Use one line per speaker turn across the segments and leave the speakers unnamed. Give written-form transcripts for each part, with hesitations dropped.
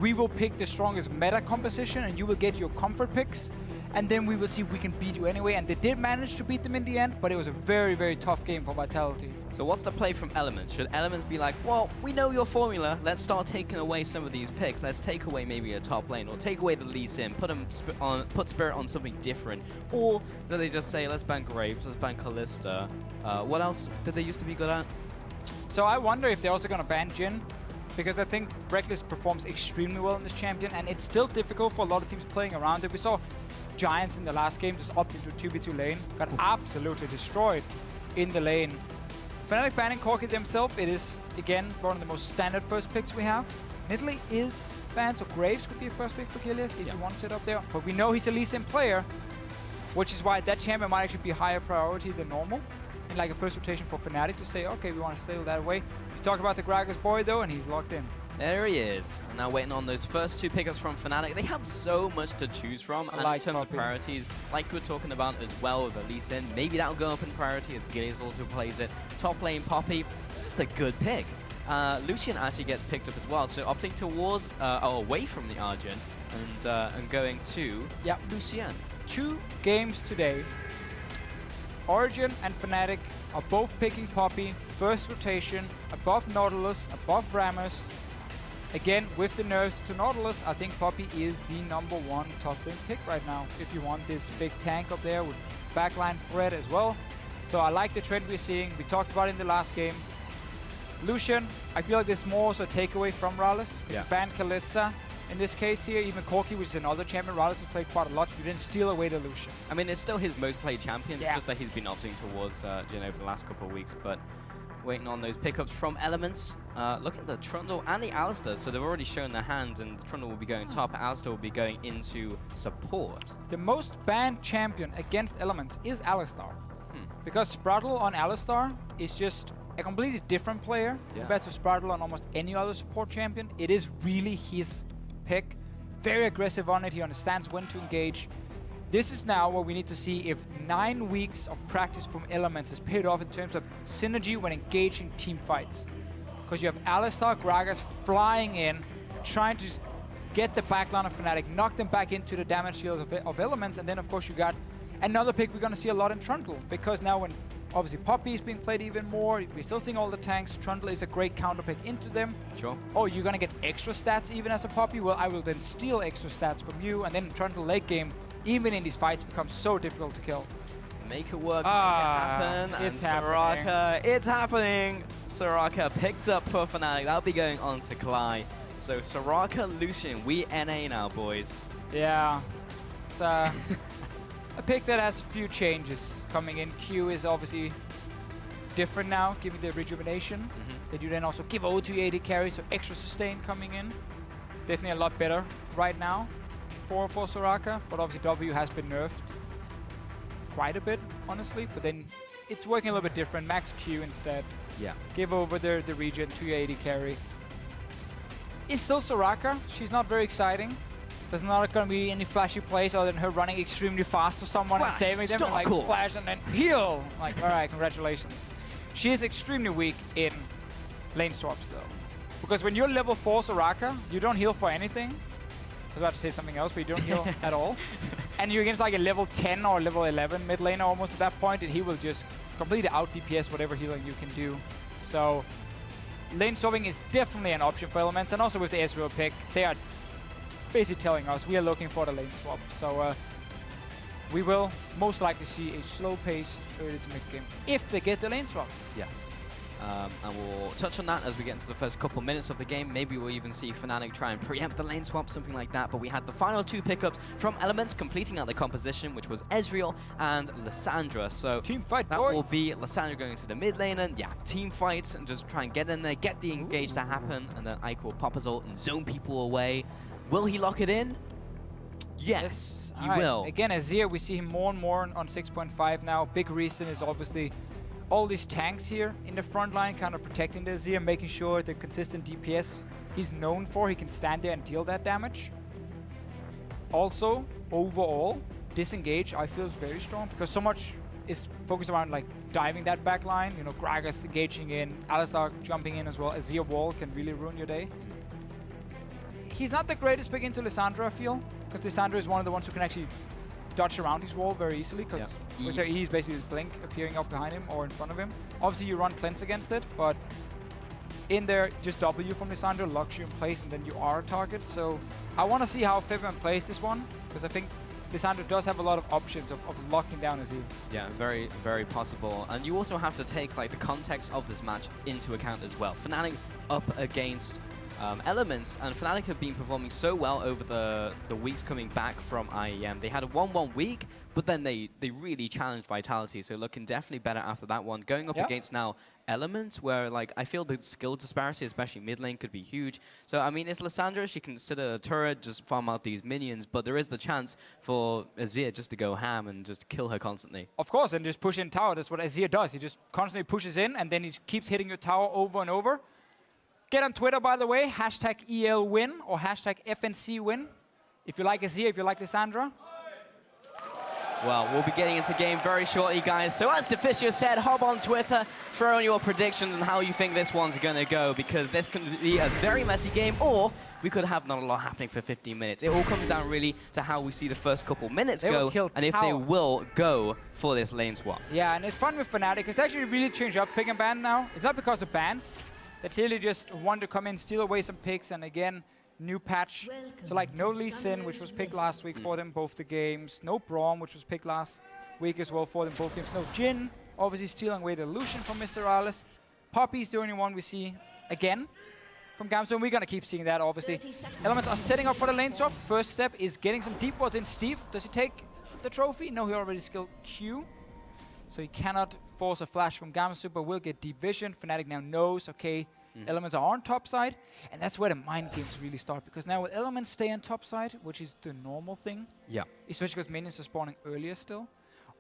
We will pick the strongest meta composition and you will get your comfort picks. And then we will see if we can beat you anyway. And they did manage to beat them in the end, but it was a very, very tough game for Vitality.
So what's the play from Elements? Should Elements be like, well, we know your formula, let's start taking away some of these picks. Let's take away maybe a top lane, or take away the Lucian, put Spirit on something different. Or do they just say, let's ban Graves, let's ban Alistar. What else did they used to be good at?
So I wonder if they're also going to ban Jhin, because I think Rekkles performs extremely well in this champion, and it's still difficult for a lot of teams playing around it. We saw Giants in the last game just opted into 2v2 lane, got absolutely destroyed in the lane. Fnatic banning Corki themselves, it is, again, one of the most standard first picks we have. Nidalee is banned, so Graves could be a first pick for Gilius if you want to sit up there. But we know he's a Lee-Sin player, which is why that champion might actually be higher priority than normal. In like a first rotation for Fnatic to say, okay, we want to stay that way. We talk about the Gragas boy though, and he's locked in.
There he is. And now waiting on those first two pickups from Fnatic. They have so much to choose from. And in terms of priorities, like we were talking about as well with Elise, maybe that'll go up in priority as Gilius also plays it. Top lane Poppy, it's just a good pick. Lucian actually gets picked up as well, so opting towards away from the Argent and going to Lucian. 2 games today. Origin and Fnatic are both picking Poppy, first rotation, above Nautilus, above Rammus. Again, with the nerfs to Nautilus, I think Poppy is the #1 top lane pick right now. If you want this big tank up there with backline threat as well. So I like the trend we're seeing. We talked about it in the last game. Lucian, I feel like there's more so a takeaway from MrRallez. Yeah. Ban Kalista. In this case here, even Corki, which is another champion, MrRallez has played quite a lot. You didn't steal away the Lucian. I mean, it's still his most played champion. It's just that he's been opting towards Jhin over the last couple of weeks. But waiting on those pickups from Elements. Look at the Trundle and the Alistar. So they've already shown their hand, and the Trundle will be going top. Alistar will be going into support.
The most banned champion against Elements is Alistar. Because Sprattel on Alistar is just a completely different player compared to Sprattel on almost any other support champion. It is really his pick. Very aggressive on it. He understands when to engage. This is now where we need to see if 9 weeks of practice from Elements is paid off in terms of synergy when engaging team fights. Because you have Alistar, Gragas flying in, trying to get the backline of Fnatic, knock them back into the damage shields of Elements, and then of course you got another pick we're going to see a lot in Trundle, because now when obviously Poppy is being played even more, we're still seeing all the tanks, Trundle is a great counter pick into them.
Sure.
Oh, you're going to get extra stats even as a Poppy? Well, I will then steal extra stats from you, and then Trundle late game, even in these fights, becomes so difficult to kill.
Make it work, make it happen,
it's
and Soraka, it's happening! Soraka picked up for Fnatic, that'll be going on to Klaj. So Soraka, Lucian, we NA now, boys.
Yeah, it's a pick that has a few changes coming in. Q is obviously different now, giving the rejuvenation. That you then also give O2 AD carry, so extra sustain coming in. Definitely a lot better right now for Soraka, but obviously W has been nerfed quite a bit, honestly, but then it's working a little bit different. Max Q instead.
Yeah.
Give over the regen to your AD carry. It's still Soraka. She's not very exciting. There's not going to be any flashy plays other than her running extremely fast to someone and saving them, and like flash and then heal. Like, alright, congratulations. She is extremely weak in lane swaps though. Because when you're level 4 Soraka, you don't heal for anything. I was about to say something else, but you don't heal at all. And you're against like a level 10 or level 11 mid laner almost at that point, and he will just completely out DPS whatever healing you can do. So lane swapping is definitely an option for Elements, and also with the Ezreal pick, they are basically telling us we are looking for the lane swap. So we will most likely see a slow-paced early to mid-game if they get the lane swap.
Yes. And we'll touch on that as we get into the first couple minutes of the game. Maybe we'll even see Fnatic try and preempt the lane swap, something like that. But we had the final 2 pickups from Elements completing out the composition, which was Ezreal and LIssandra. So
team fight,
that will be LIssandra going to the mid lane, and team fight, and just try and get in there, get the engage to happen, and then Eika will pop his ult and zone people away. Will he lock it in? Yes, he will.
Again, Azir, we see him more and more on 6.5 now. Big reason is obviously all these tanks here in the front line kind of protecting the Azir, making sure the consistent DPS he's known for, he can stand there and deal that damage. Also, overall, disengage I feel is very strong because so much is focused around like diving that back line. You know, Gragas engaging in, Alistar jumping in as well. Azir wall can really ruin your day. He's not the greatest pick into LIssandra, I feel, because LIssandra is one of the ones who can actually dodge around his wall very easily, because with her E is basically Blink appearing up behind him or in front of him. Obviously, you run cleanse against it, but in there, just W from LIssandra locks you in place, and then you are a target. So I want to see how Febiven plays this one, because I think LIssandra does have a lot of options of locking down Azir.
Yeah, very, very possible. And you also have to take like the context of this match into account as well. Fnatic up against Elements, and Fnatic have been performing so well over the weeks coming back from IEM. They had a 1-1 week, but then they really challenged Vitality, so looking definitely better after that one. Going up against now Elements, where like I feel the skill disparity, especially mid lane, could be huge. So I mean, it's LIssandra. She can sit at a turret, just farm out these minions, but there is the chance for Azir just to go ham and just kill her constantly.
Of course, and just push in tower. That's what Azir does. He just constantly pushes in, and then he keeps hitting your tower over and over. Get on Twitter, by the way, hashtag ELWin or hashtag FNCWin. If you like Azir, if you like LIssandra.
Well, we'll be getting into game very shortly, guys. So as Deficio said, hop on Twitter, throw in your predictions and how you think this one's going to go, because this could be a very messy game, or we could have not a lot happening for 15 minutes. It all comes down really to how we see the first couple minutes go, and if they will go for this lane swap.
Yeah, and it's fun with Fnatic, because they actually really changed up pick and ban now. It's not because of bans. They clearly just want to come in, steal away some picks, and again, new patch. So like no LIssandra, which was picked last week for them, both the games. No Braum, which was picked last week as well for them, both games. No Jhin, obviously stealing away the Lucian from MrRallez. Poppy's the only one we see again from Gamsu, and we're going to keep seeing that, obviously. Elements are setting up for the lane swap. First step is getting some deep wards in. Steve, does he take the trophy? No, he already skilled Q. So he cannot force a flash from Gamsu, but will get deep vision. Fnatic now knows, okay, Elements are on top side, and that's where the mind games really start, because now with Elements stay on top side, which is the normal thing, especially because minions are spawning earlier still,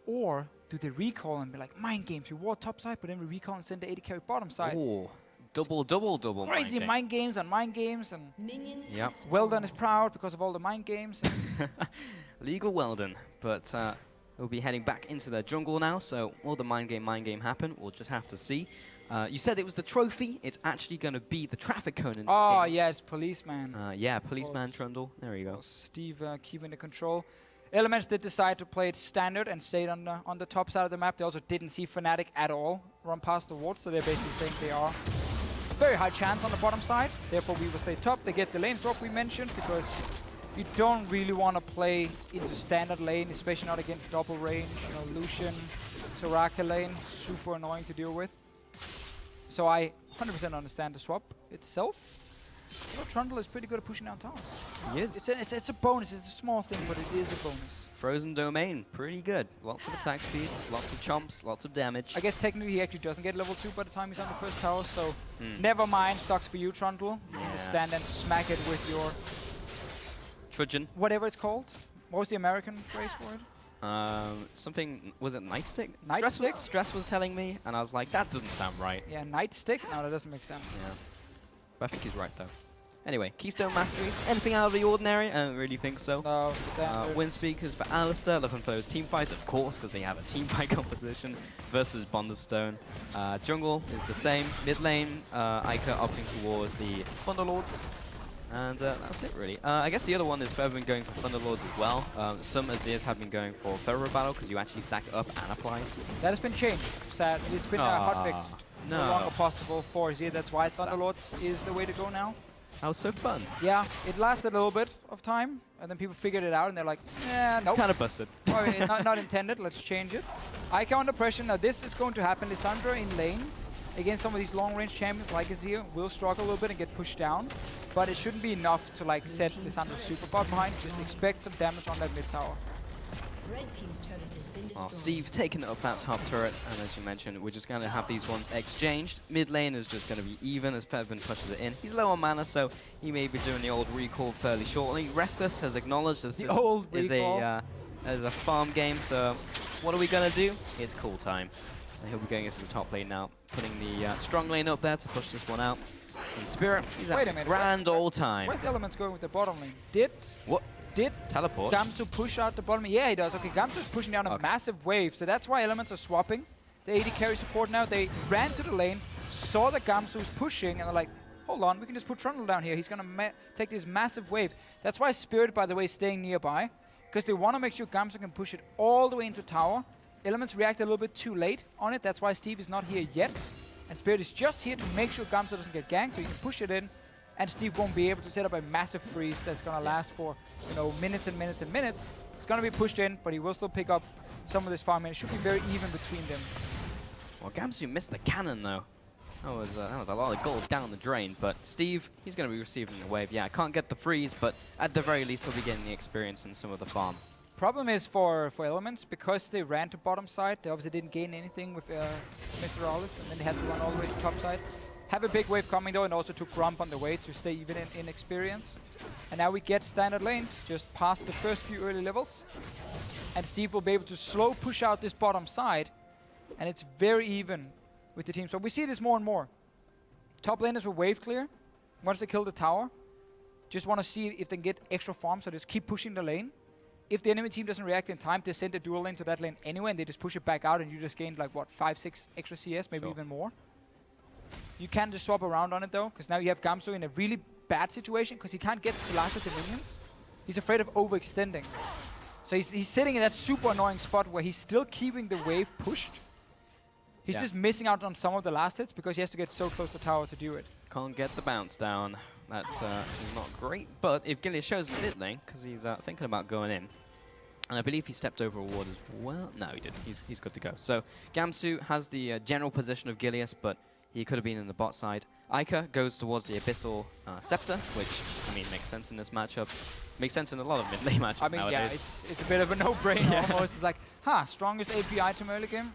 or do they recall and be like, mind games, you ward top side, but then we recall and send the AD carry bottom side.
Oh, double
crazy mind games on mind games, and Weldon is proud because of all the mind games.
Legal Weldon, but we'll be heading back into the jungle now, so will the mind game happen? We'll just have to see. You said it was the trophy. It's actually going to be the traffic cone in this game.
Yes, policeman.
Yeah, policeman Trundle. There you go.
Steve keeping the control. Elements did decide to play it standard and stayed on the top side of the map. They also didn't see Fnatic at all run past the ward, so they're basically saying they are very high chance on the bottom side. Therefore, we will stay top. They get the lane swap we mentioned, because you don't really want to play into standard lane, especially not against double range. You know, Lucian, Soraka lane, super annoying to deal with. So I 100% understand the swap itself. You know, Trundle is pretty good at pushing down towers.
He is.
It's a bonus. It's a small thing, but it is a bonus.
Frozen Domain, pretty good. Lots of attack speed, lots of chomps, lots of damage.
I guess technically he actually doesn't get level 2 by the time he's on the first tower, so never mind. Sucks for you, Trundle. You can just stand and smack it with your...
Trudgeon.
Whatever it's called. What was the American phrase for it?
Something, was it Nightstick?
Nightstick?
Stress was telling me, and I was like, that doesn't sound right.
Yeah, Nightstick? No, that doesn't make sense.
Yeah. But I think he's right, though. Anyway, Keystone Masteries. Anything out of the ordinary? I don't really think so.
No,
win speakers for Alistar. Looking for those team fights, of course, because they have a team fight competition versus Bond of Stone. Jungle is the same. Mid lane, Eika opting towards the Thunderlords. And that's it, really. I guess the other one is Febiven going for Thunderlords as well. Some Azirs have been going for Feral Battle, because you actually stack it up and applies.
That has been changed, sadly. It's been hotfixed. No longer possible for Azir. That's why Thunderlords is the way to go now.
That was so fun.
Yeah, it lasted a little bit of time, and then people figured it out, and they're like, nope.
Kind of busted.
not intended, let's change it. Eika under pressure. Now this is going to happen. LIssandra in lane against some of these long-range champions like Azir will struggle a little bit and get pushed down, but it shouldn't be enough to like set LIssandra super far behind. Just expect some damage on that mid tower.
Red team's turret has been destroyed.
Steve taking up that top turret, and as you mentioned, we're just going to have these ones exchanged. Mid lane is just going to be even as Febiven pushes it in. He's low on mana, so he may be doing the old recall fairly shortly. Rekkles has acknowledged this is a farm game, so what are we going to do? It's call time. And he'll be going into the top lane now, putting the strong lane up there to push this one out. And Spirit, he's having a grand old time.
Where's Elements going with the bottom lane? Did
teleport
Gamsu push out the bottom? Yeah, he does. Okay, Gamsu's pushing down a massive wave, so that's why Elements are swapping the AD carry support now. They ran to the lane, saw that Gamsu was pushing, and they're like, hold on, we can just put Trundle down here. He's going to take this massive wave. That's why Spirit, by the way, is staying nearby, because they want to make sure Gamsu can push it all the way into tower. Elements react a little bit too late on it. That's why Steve is not here yet. And Spirit is just here to make sure Gamsu doesn't get ganked, so he can push it in. And Steve won't be able to set up a massive freeze that's going to last for, you know, minutes and minutes and minutes. It's going to be pushed in, but he will still pick up some of this farm, and it should be very even between them.
Well, Gamsu missed the cannon, though. That was a lot of gold down the drain, but Steve, he's going to be receiving the wave. Yeah, I can't get the freeze, but at the very least, he'll be getting the experience in some of the farm.
Problem is for Elements, because they ran to bottom side, they obviously didn't gain anything with MrRallez, and then they had to run all the way to top side. Have a big wave coming, though, and also took Grump on the way to stay even in experience. And now we get standard lanes, just past the first few early levels. And Steve will be able to slow push out this bottom side, and it's very even with the team. So we see this more and more. Top laners will wave clear once they kill the tower. Just want to see if they can get extra farm, so just keep pushing the lane. If the enemy team doesn't react in time, they send a dual lane to that lane anyway, and they just push it back out, and you just gained like, what, 5, 6 extra CS, maybe even more. You can just swap around on it, though, because now you have Gamsu in a really bad situation, because he can't get to last of the minions. He's afraid of overextending. So he's sitting in that super annoying spot where he's still keeping the wave pushed. He's just missing out on some of the last hits because he has to get so close to tower to do it.
Can't get the bounce down. That's not great. But if Gilius shows mid lane, because he's thinking about going in, and I believe he stepped over a ward as well. No, he didn't. He's good to go. So Gamsu has the general position of Gilius, but he could have been in the bot side. Eika goes towards the Abyssal Scepter, which, I mean, makes sense in this matchup. Makes sense in a lot of mid-lane matchups nowadays.
Yeah, it's a bit of a no-brainer almost. It's like, strongest AP item early game?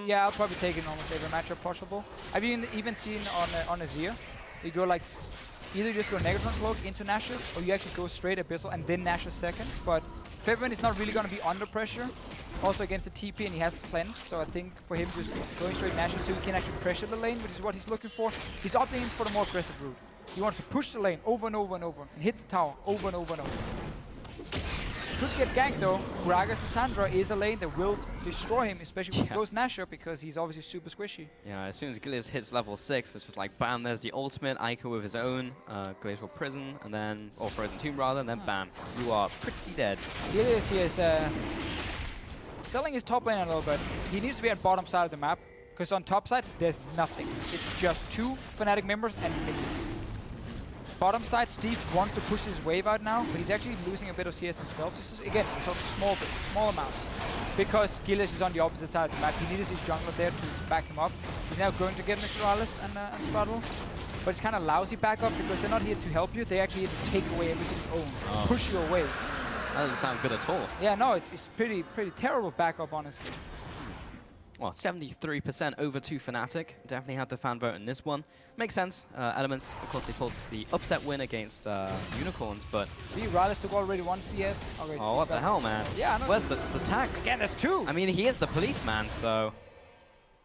Yeah, I'll probably take it in almost every matchup possible. I've even seen on Azir, you go like, either just go Negatron Cloak into Nash's, or you actually go straight Abyssal and then Nash's second. But Febiven is not really going to be under pressure, also against the TP, and he has Cleanse, so I think for him just going straight Nash's so he can actually pressure the lane, which is what he's looking for. He's opting in for the more aggressive route. He wants to push the lane over and over and over, and hit the tower over and over and over. Could get ganked though. Gragas LIssandra is a lane that will destroy him, especially when he goes Nasher, because he's obviously super squishy.
Yeah, as soon as Gilius hits level 6, it's just like bam, there's the ultimate, Eika with his own Glacial Prison, and then, or Frozen Tomb rather, and then bam, you are pretty dead.
Gilius here is selling his top lane a little bit. He needs to be at bottom side of the map, because on top side, there's nothing. It's just 2 Fnatic members and minions. Bottom side, Steve wants to push his wave out now, but he's actually losing a bit of CS himself. Just again, so small amounts. Because Gilius is on the opposite side of the map. He needs his jungler there to back him up. He's now going to get MrRallez and Sprattel. But it's kind of lousy backup because they're not here to help you. They're actually here to take away everything you own. Push you away.
That doesn't sound good at all.
Yeah, no, it's pretty terrible backup, honestly.
Well, 73% over to Fnatic. Definitely had the fan vote in this one. Makes sense. Elements, of course, they pulled the upset win against Unicorns, but...
See, Rallez took already 1 CS. Okay,
oh, what the hell, man?
Yeah,
where's the tax?
Yeah, there's 2!
I mean, he is the policeman, so...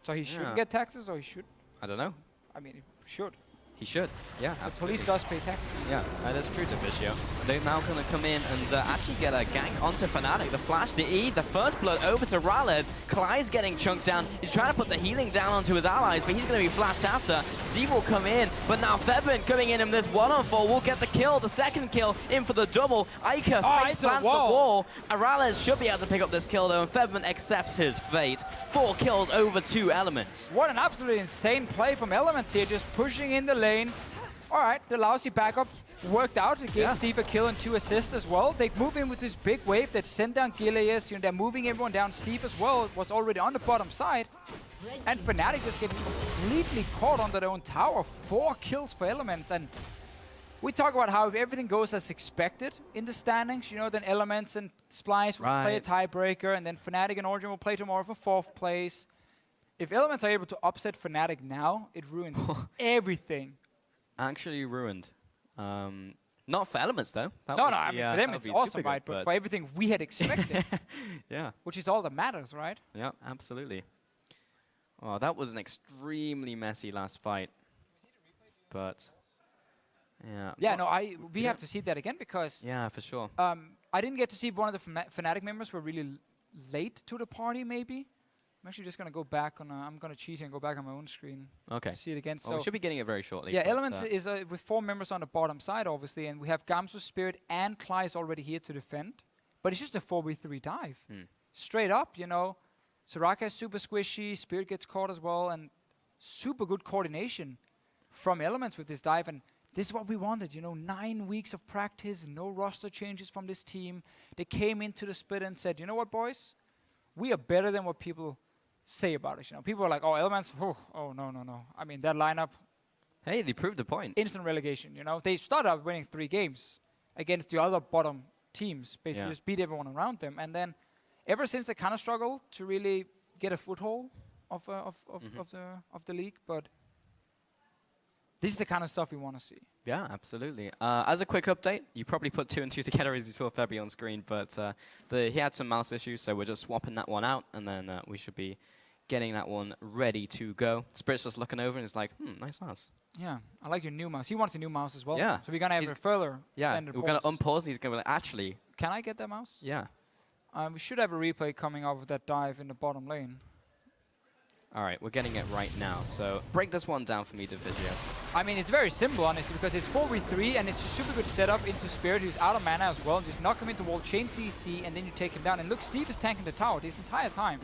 So he shouldn't get taxes, or he should?
I don't know.
I mean, he should.
He should, yeah,
the police does pay taxes.
Yeah, that is true, Deficio. They're now going to come in and actually get a gank onto Fnatic. The flash, the E, the first blood over to Rallez. Klaj's getting chunked down. He's trying to put the healing down onto his allies, but he's going to be flashed after. Steve will come in, but now Febiven coming in this 1-on-4 will get the kill, the second kill, in for the double. Eika face plants the wall. Rallez should be able to pick up this kill, though, and Febiven accepts his fate. 4 kills over 2 Elements.
What an absolutely insane play from Elements here, just pushing in the lane. Alright, the lousy backup worked out. It gave Steve a kill and 2 assists as well. They move in with this big wave that sent down Gilius. You know, they're moving everyone down. Steve as well was already on the bottom side. And Fnatic just getting completely caught under their own tower. 4 kills for Elements. And we talk about how if everything goes as expected in the standings, you know, then Elements and Splice will play a tiebreaker, and then Fnatic and Origin will play tomorrow for 4th place. If Elements are able to upset Fnatic now, it ruins everything.
Actually ruined. Not for Elements, though.
No, I mean, for them it's awesome, right? But for everything we had expected.
Yeah.
Which is all that matters, right?
Yeah, absolutely. Oh, that was an extremely messy last fight. But, yeah.
Yeah, no, we have to see that again because...
Yeah, for sure.
I didn't get to see one of the Fnatic members were really late to the party, maybe. I'm actually just going to go back on... I'm going to cheat and go back on my own screen.
Okay.
To see it again.
Well, we should be getting it very shortly.
Yeah, Elements is with 4 members on the bottom side, obviously, and we have Gamsu, Spirit, and Klaj already here to defend. But it's just a 4v3 dive. Straight up, you know. Soraka is super squishy, Spirit gets caught as well, and super good coordination from Elements with this dive. And this is what we wanted, you know, 9 weeks of practice, no roster changes from this team. They came into the split and said, you know what, boys? We are better than what people say about us. You know, people are like, oh, Elements, oh, no. I mean, that lineup.
Hey, they proved the point.
Instant relegation, you know. They started out winning 3 games against the other bottom teams, basically just beat everyone around them. And then ever since they kind of struggled to really get a foothold of the league, but this is the kind of stuff we want to see.
Yeah, absolutely. As a quick update, you probably put 2 and 2 together as you saw Febi on screen, but he had some mouse issues, so we're just swapping that one out, and then we should be getting that one ready to go. Spirit's just looking over and is like, nice mouse.
Yeah, I like your new mouse. He wants a new mouse as well.
Yeah.
So we're going to have it further.
Yeah, we're going to unpause and he's going to be like, actually.
Can I get that mouse?
Yeah.
We should have a replay coming up of that dive in the bottom lane.
All right, we're getting it right now. So break this one down for me, Deficio.
I mean, it's very simple, honestly, because it's 4v3, and it's a super good setup into Spirit, who's out of mana as well. Just knock him into wall, chain CC, and then you take him down. And look, Steve is tanking the tower this entire time.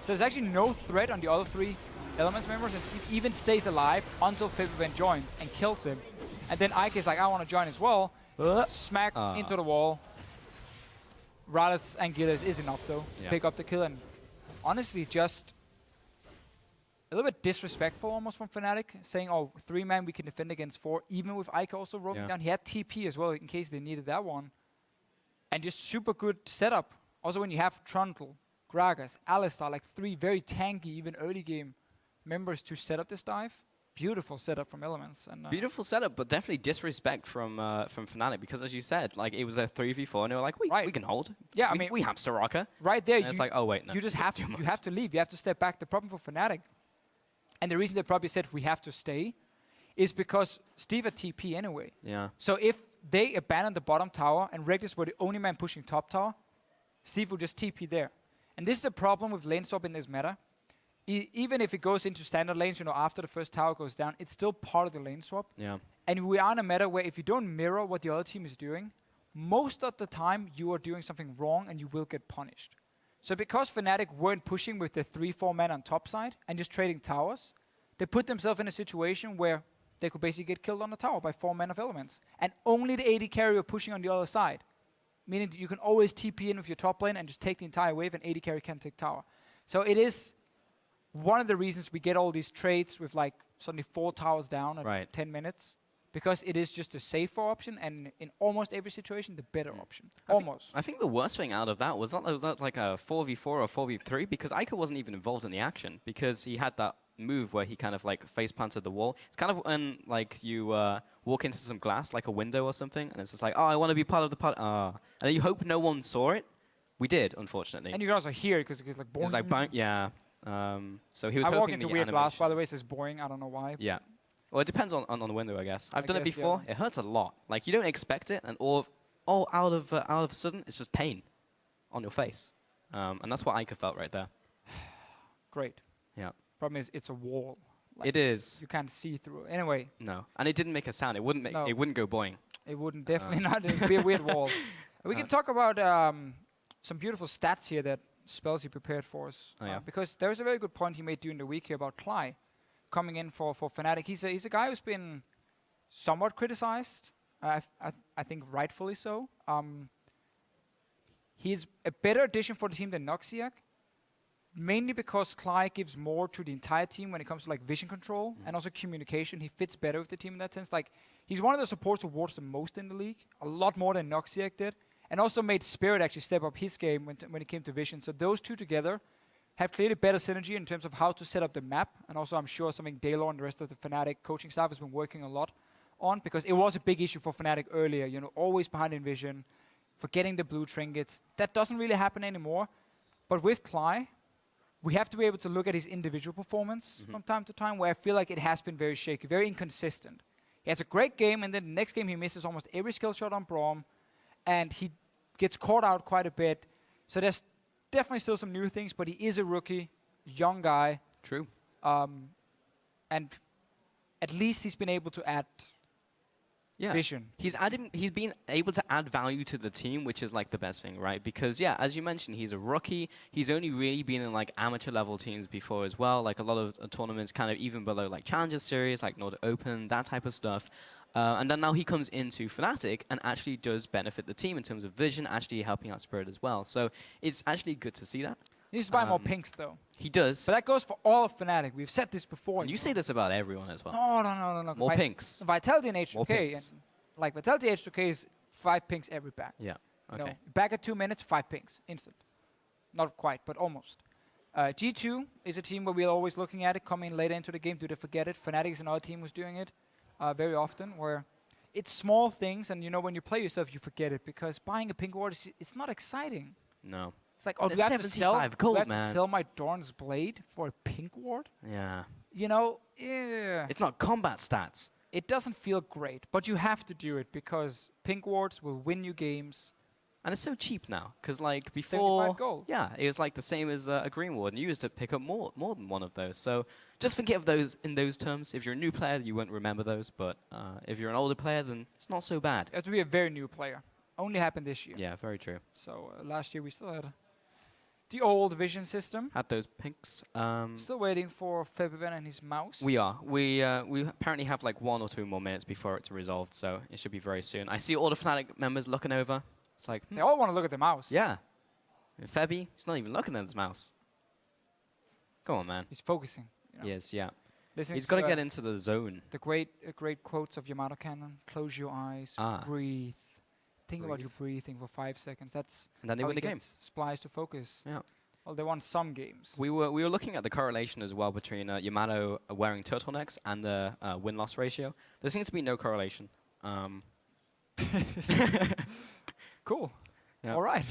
So there's actually no threat on the other 3 Elements members, and Steve even stays alive until Febiven joins and kills him. And then Eika is like, I want to join as well. Smack into the wall. MrRallez and Gilius is enough, though. Pick up the kill, and honestly, just a little bit disrespectful almost from Fnatic, saying, oh, 3-man we can defend against 4, even with Eika also rolling down. He had TP as well in case they needed that one. And just super good setup. Also when you have Trundle, Gragas, Alistar, like 3 very tanky, even early game members to set up this dive. Beautiful setup from Elements. And
beautiful setup, but definitely disrespect from Fnatic, because as you said, like it was a 3v4 and they were like, we can hold.
Yeah,
I mean, we have Soraka.
Right there.
It's like, oh wait, no.
You just have to leave. You have to step back. The problem for Fnatic, and the reason they probably said we have to stay, is because Steve had TP anyway.
Yeah.
So if they abandoned the bottom tower and Rekkles were the only man pushing top tower, Steve would just TP there. And this is the problem with lane swap in this meta. Even if it goes into standard lanes, you know, after the first tower goes down, it's still part of the lane swap.
Yeah.
And we are in a meta where if you don't mirror what the other team is doing, most of the time you are doing something wrong and you will get punished. So because Fnatic weren't pushing with the 3-4 men on top side and just trading towers, they put themselves in a situation where they could basically get killed on the tower by 4 men of Elements. And only the AD carry are pushing on the other side. Meaning that you can always TP in with your top lane and just take the entire wave, and AD carry can take tower. So it is one of the reasons we get all these trades with like suddenly 4 towers down at 10 minutes. Because it is just a safer option, and in almost every situation, the better option.
I think the worst thing out of that was that like a 4v4 or 4v3, because Eika wasn't even involved in the action, because he had that move where he kind of like face planted the wall. It's kind of when like you walk into some glass, like a window or something, and it's just like, oh, I want to be part of the part. And then you hope no one saw it. We did, unfortunately.
And you can also hear it because it's like boring.
It's like bang, yeah. So he was hoping
I walk into weird glass, by the way, it says boring. I don't know why.
Yeah. Well, it depends on the window, I guess. I've done it before. Yeah. It hurts a lot. Like, you don't expect it, and all out of a sudden, it's just pain on your face. And that's what Eika felt right there.
Great.
Yeah.
Problem is, it's a wall. Like
it is.
You can't see through it. Anyway.
No. And it didn't make a sound. It wouldn't make. It wouldn't go boing.
It wouldn't. Definitely not. It would be a weird wall. We can talk about some beautiful stats here that Spells he prepared for us.
Oh, yeah.
Because there's a very good point he made during the week here about Klaj coming in for Fnatic. He's a guy who's been somewhat criticized. I think rightfully so. He's a better addition for the team than Noxiac, mainly because Klaj gives more to the entire team when it comes to like vision control and also communication. He fits better with the team in that sense. Like, he's one of the supports who works the most in the league, a lot more than Noxiac did, and also made Spirit actually step up his game when it came to vision. So those two together have clearly better synergy in terms of how to set up the map, and also I'm sure something Daylor and the rest of the Fnatic coaching staff has been working a lot on, because it was a big issue for Fnatic earlier, you know, always behind in vision, forgetting the blue trinkets. That doesn't really happen anymore. But with Klaj, we have to be able to look at his individual performance from time to time, where I feel like it has been very shaky, very inconsistent. He has a great game, and then the next game he misses almost every skill shot on Braum, and he gets caught out quite a bit. So there's definitely still some new things, but he is a rookie. young guy.
True.
And at least he's been able to add vision.
He's been able to add value to the team, which is like the best thing, right? Because yeah, as you mentioned, he's a rookie. He's only really been in like amateur level teams before as well, like a lot of tournaments kind of even below like Challenger Series, like Nordic Open, that type of stuff. And then now he comes into Fnatic and actually does benefit the team in terms of vision, actually helping out Spirit as well. So it's actually good to see that.
He needs to buy more pinks, though.
He does.
But that goes for all of Fnatic. We've said this before.
And you say this about everyone as well.
No.
More pinks.
Vitality in H2K.
More pinks.
And like Vitality H2K is 5 pinks every back.
Yeah. Okay.
You know, back at 2 minutes, 5 pinks. Instant. Not quite, but almost. G2 is a team where we're always looking at it, coming later into the game. Do they forget it? Fnatic is another team who's doing it very often, where it's small things, and you know when you play yourself, you forget it, because buying a pink ward, it's not exciting.
No.
It's like, oh, do I have to sell my Dorn's Blade for a pink ward?
Yeah.
You know, yeah.
It's not combat stats.
It doesn't feel great, but you have to do it because pink wards will win you games.
And it's so cheap now, because like before,
75 gold.
Yeah, it was like the same as a green ward, and you used to pick up more than one of those. So just think of those in those terms. If you're a new player, you won't remember those, but if you're an older player, then it's not so bad.
You have to be a very new player. Only happened this year.
Yeah, very true.
So last year we still had the old vision system.
Had those pinks.
Still waiting for Febiven and his mouse.
We are. We apparently have like 1 or 2 more minutes before it's resolved, so it should be very soon. I see all the Fnatic members looking over. It's like
they all want to look at the mouse.
Yeah. Febby, he's not even looking at his mouse. Come on, man.
He's focusing. You know?
Yes, yeah.
Listening
he's got to get into the zone.
The great quotes of Yamato Cannon. Close your eyes. Breathe. Think about your breathing for 5 seconds. That's
and then they win the game.
Splice to focus.
Yeah.
Well, they won some games.
We were looking at the correlation as well between Yamato wearing turtlenecks and the win-loss ratio. There seems to be no correlation.
Cool.
Yeah.
All right.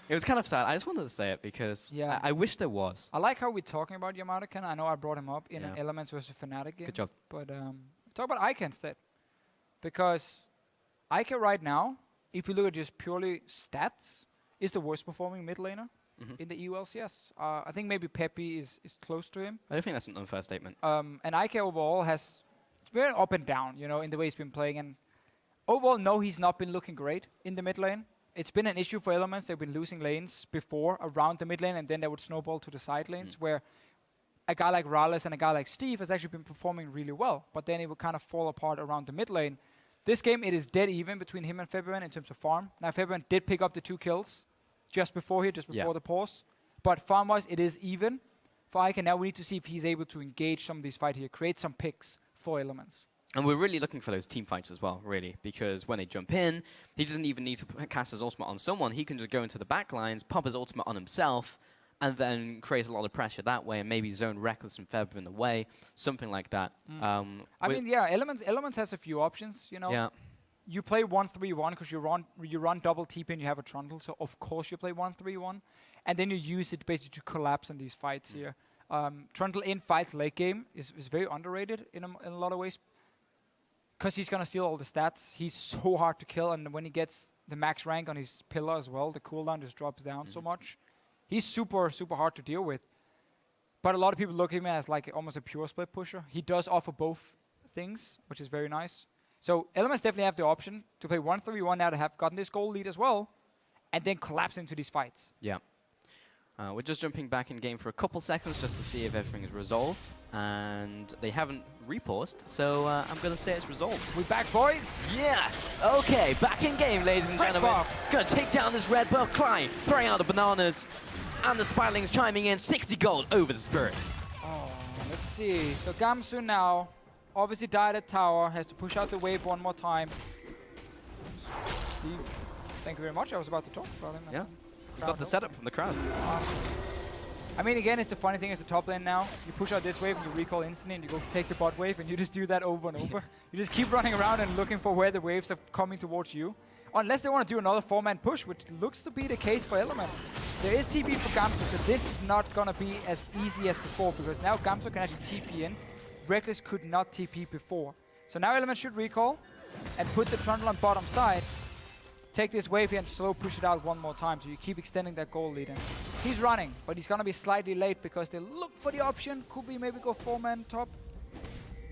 It was kind of sad. I just wanted to say it because I wish there was.
I like how we're talking about Yamato Cannon. I know I brought him up in an Elements versus Fnatic game.
Good job.
But talk about Eika instead. Because Eika right now, if you look at just purely stats, is the worst performing mid laner in the EU LCS. I think maybe Peppy is close to him.
I don't think that's an unfair statement.
And Eika overall it's been up and down, you know, in the way he's been playing. And overall, no, he's not been looking great in the mid lane. It's been an issue for Elements. They've been losing lanes before around the mid lane, and then they would snowball to the side lanes, where a guy like MrRallez and a guy like Steve has actually been performing really well. But then it would kind of fall apart around the mid lane. This game, it is dead even between him and Febiven in terms of farm. Now, Febiven did pick up the 2 kills just before the pause. But farm-wise, it is even. For Eika, now we need to see if he's able to engage some of these fights here, create some picks for Elements.
And we're really looking for those team fights as well, really, because when they jump in, he doesn't even need to cast his ultimate on someone. He can just go into the back lines, pop his ultimate on himself, and then create a lot of pressure that way, and maybe zone Rekkles and Febiven away, something like that.
I mean, yeah, Elements has a few options, you know.
Yeah.
You play 1-3-1 because you run double TP and you have a Trundle, so of course you play 1-3-1, and then you use it basically to collapse in these fights here. Trundle in fights late game is very underrated in a lot of ways, because he's going to steal all the stats. He's so hard to kill, and when he gets the max rank on his pillar as well, the cooldown just drops down so much. He's super, super hard to deal with. But a lot of people look at him as like almost a pure split pusher. He does offer both things, which is very nice. So Elements definitely have the option to play 1-3-1 now to have gotten this goal lead as well, and then collapse into these fights.
Yeah. We're just jumping back in game for a couple seconds just to see if everything is resolved. And they haven't repaused, so I'm going to say it's resolved.
We back, boys?
Yes! Okay, back in game, ladies and gentlemen. Going to take down this red buff. Klaj throwing out the bananas. And the Spiralings chiming in 60 gold over the Spirit.
Oh, let's see. So Gamsu now obviously died at tower. Has to push out the wave one more time. Steve, thank you very much. I was about to talk about him.
Yeah. You got the setup from the crowd.
I mean, again, it's the funny thing as a top lane now. You push out this wave and you recall instantly and you go take the bot wave and you just do that over and over. You just keep running around and looking for where the waves are coming towards you. Unless they want to do another 4-man push, which looks to be the case for Elements. There is TP for Gamsu, so this is not going to be as easy as before, because now Gamsu can actually TP in. Rekkles could not TP before. So now Elements should recall and put the Trundle on bottom side. Take this wave here and slow push it out one more time, so you keep extending that goal lead. And he's running, but he's going to be slightly late because they look for the option. Could we maybe go 4-man top?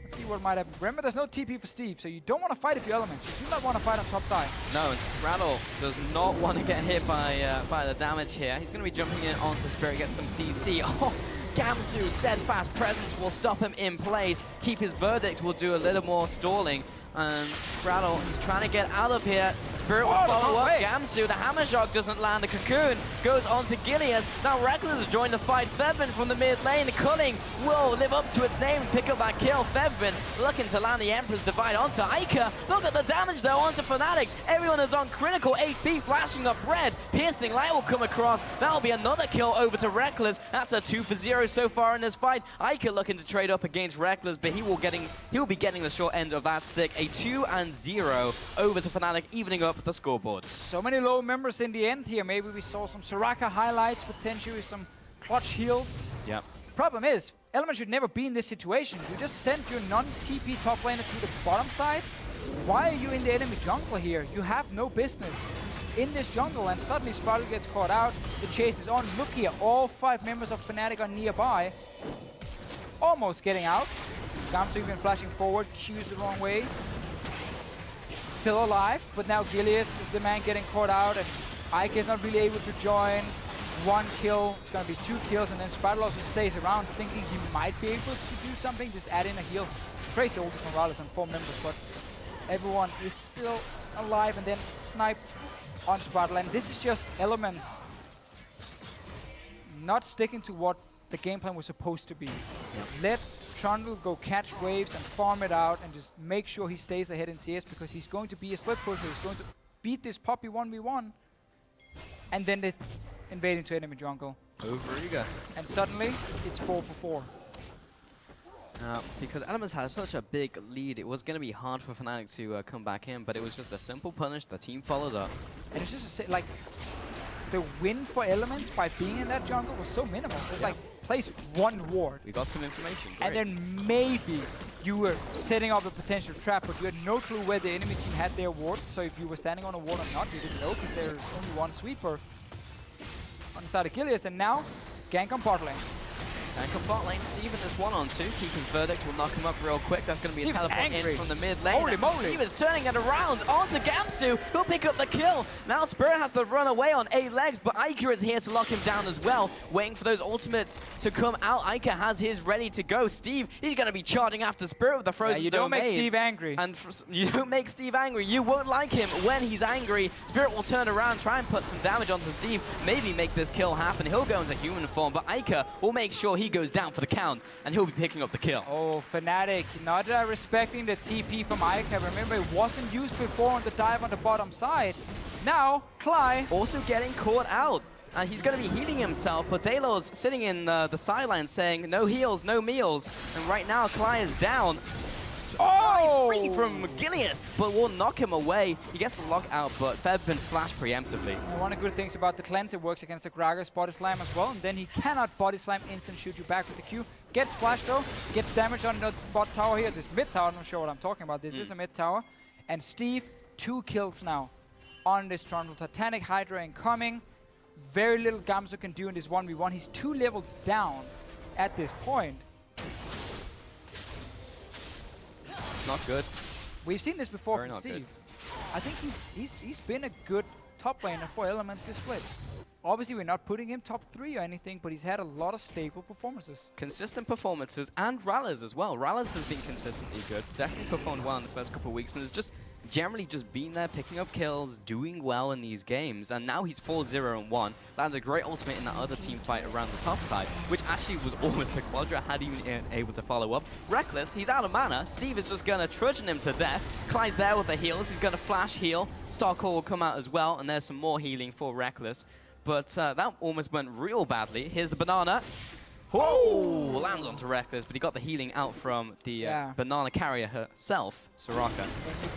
Let's see what might happen. Remember, there's no TP for Steve, so you don't want to fight if you're elements. You do not want to fight on top side.
No, and Sprattel does not want to get hit by the damage here. He's going to be jumping in onto Spirit, get some CC. Oh, Gamsu, steadfast presence will stop him in place. Keep his verdict will do a little more stalling. And Sprattel, he's trying to get out of here. Spirit will follow up. Gamsu, the hammer shock doesn't land. The cocoon goes on to Gilius. Now Rekkles has joined the fight. Febiven from the mid lane. Culling will live up to its name and pick up that kill. Febiven looking to land the Emperor's Divide onto Eika. Look at the damage though onto Fnatic. Everyone is on critical HP, flashing up red. Piercing light will come across. That'll be another kill over to Rekkles. That's a 2-for-0 so far in this fight. Eika looking to trade up against Rekkles, but he will be getting the short end of that stick. A 2-0 over to Fnatic, evening up the scoreboard.
So many low members in the end here. Maybe we saw some Soraka highlights, potentially some Klaj heals.
Yep.
Problem is, Element should never be in this situation. You just sent your non-TP top laner to the bottom side. Why are you in the enemy jungle here? You have no business in this jungle, and suddenly Sprattel gets caught out. The chase is on. Look here, all 5 members of Fnatic are nearby. Almost getting out. Gamsu even flashing forward, Q's the wrong way. Still alive, but now Gilius is the man getting caught out, and Eika is not really able to join. 1 kill, it's gonna be 2 kills, and then Sprattel also stays around thinking he might be able to do something, just add in a heal. Crazy ulti from MrRallez and 4 members, but everyone is still alive, and then snipe on Sprattel, and this is just Elements not sticking to what the game plan was supposed to be. Yeah. Let Trundle go catch waves and farm it out and just make sure he stays ahead in CS, because he's going to be a split pusher. He's going to beat this Poppy 1v1, and then they invade into enemy jungle.
Over Eika.
And suddenly, it's 4-for-4.
Because Elements had such a big lead, it was going to be hard for Fnatic to come back in, but it was just a simple punish. The team followed up. And
it's just like, the win for Elements by being in that jungle was so minimal. It was like, place 1 ward.
We got some information. Great.
And then maybe you were setting up a potential trap, but you had no clue where the enemy team had their wards. So if you were standing on a ward or not, you didn't know, because there's only 1 sweeper on the side of Gilius. And now, gank on bot lane.
Gank on bot lane. Steve in this 1-on-2. Keep his verdict will knock him up real quick. That's going to be a teleport in from the mid lane.
Holy moly.
Steve is turning it around onto Gamsu, who'll pick up the kill. Now Spirit has to run away on 8 legs, but Eika is here to lock him down as well, waiting for those ultimates to come out. Eika has his ready to go. Steve, he's going to be charging after Spirit with the frozen
you don't make Steve angry.
And you don't make Steve angry. You won't like him when he's angry. Spirit will turn around, try and put some damage onto Steve, maybe make this kill happen. He'll go into human form, but Eika will make sure he goes down for the count, and he'll be picking up the kill.
Oh, Fnatic not respecting the TP from Eika. Remember, it wasn't used before on the dive on the bottom side. Now, Klaj
also getting caught out. And he's going to be healing himself, but Delo's sitting in the sidelines saying, no heals, no meals. And right now, Klaj is down. Oh, he's free from Gilius, but will knock him away. He gets the lock out, but Febiven flashed preemptively.
And one of the good things about the cleanse, it works against the Gragas body slam as well, and then he cannot body slam instant shoot you back with the Q. Gets flash though, gets damage on the bot tower here, this mid tower, I'm not sure what I'm talking about, this is a mid tower. And Steve, 2 kills now on this Trundle. Titanic Hydra incoming. Very little Gamsu can do in this 1v1. He's 2 levels down at this point.
Not good.
We've seen this before
Very
from Steve.
good.
I think he's been a good top laner for Elements this split. Obviously, we're not putting him top 3 or anything, but he's had a lot of stable performances.
Consistent performances, and MrRallez as well. MrRallez has been consistently good. Definitely performed well in the first couple of weeks, and has just generally just been there, picking up kills, doing well in these games. And now he's 4-0-1. Landed a great ultimate in that other team fight around the top side, which actually was almost a quadra, had he been able to follow up. Rekkles, he's out of mana. Steve is just going to trudge him to death. Klaj's there with the heals. He's going to flash heal. Starcore will come out as well, and there's some more healing for Rekkles. But that almost went real badly. Here's the banana. Oh, lands onto Rekkles, but he got the healing out from the banana carrier herself, Soraka.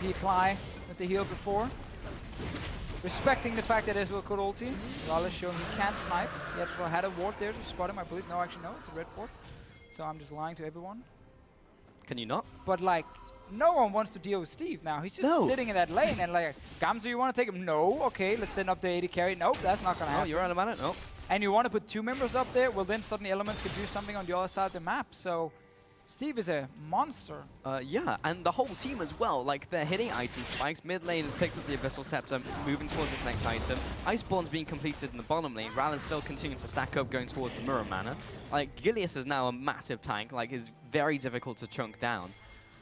MVP Klaj with the heal before. Respecting the fact that Ezreal could ulti. MrRallez showing he can't snipe. Ezreal had a ward there to spot him, I believe. No, actually, no, it's a red ward. So I'm just lying to everyone.
Can you not?
But like, no one wants to deal with Steve now. He's just sitting in that lane and like, Gamsu, you want to take him? No. Okay, let's send up the AD carry. Nope, that's not going to happen.
Oh, you're right about it? Nope.
And you want to put 2 members up there? Well, then suddenly Elements can do something on the other side of the map. So Steve is a monster.
Yeah, and the whole team as well. Like, they're hitting item spikes. Mid lane has picked up the Abyssal Scepter, moving towards its next item. Iceborne's being completed in the bottom lane. MrRallez still continuing to stack up, going towards the Mirror Mana. Like, Gilius is now a massive tank. Like, is very difficult to chunk down.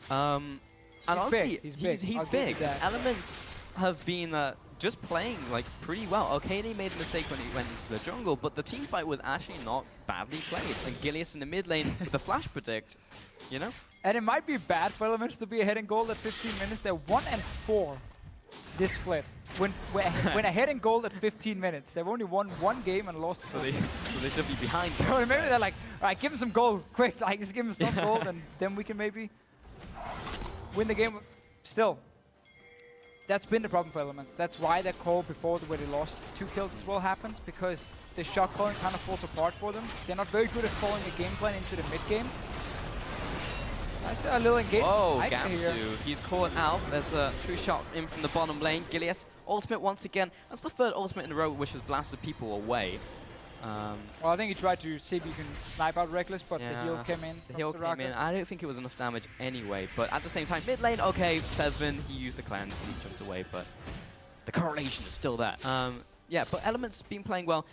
And honestly,
he's
big. Elements have been just playing like pretty well. Okay, they made a mistake when he went into the jungle, but the team fight was actually not badly played. And Gilius in the mid lane with the flash predict, you know?
And it might be bad for Elements to be ahead in gold at 15 minutes. They're 1-4 this split. When ahead in gold at 15 minutes, they've only won 1 game and lost 4.
So they should be behind.
So maybe they're like, all right, give him some gold, quick. Like, just give him some gold, and then we can maybe win the game. Still, that's been the problem for Elements. That's why that call before where they lost 2 kills as well happens, because the shot calling kind of falls apart for them. They're not very good at following the game plan into the mid game. That's a little engagement.
Oh, Gamsu. He's caught out. There's a 2-shot in from the bottom lane. Gilius, ultimate once again. That's the 3rd ultimate in a row which has blasted people away.
Well, I think he tried to see if he can snipe out Rekkles, but the heal came in.
The heal came in. I don't think it was enough damage anyway, but at the same time, mid lane, okay, Febiven, he used the cleanse and he jumped away, but the correlation is still there. Yeah, but Elements been playing well.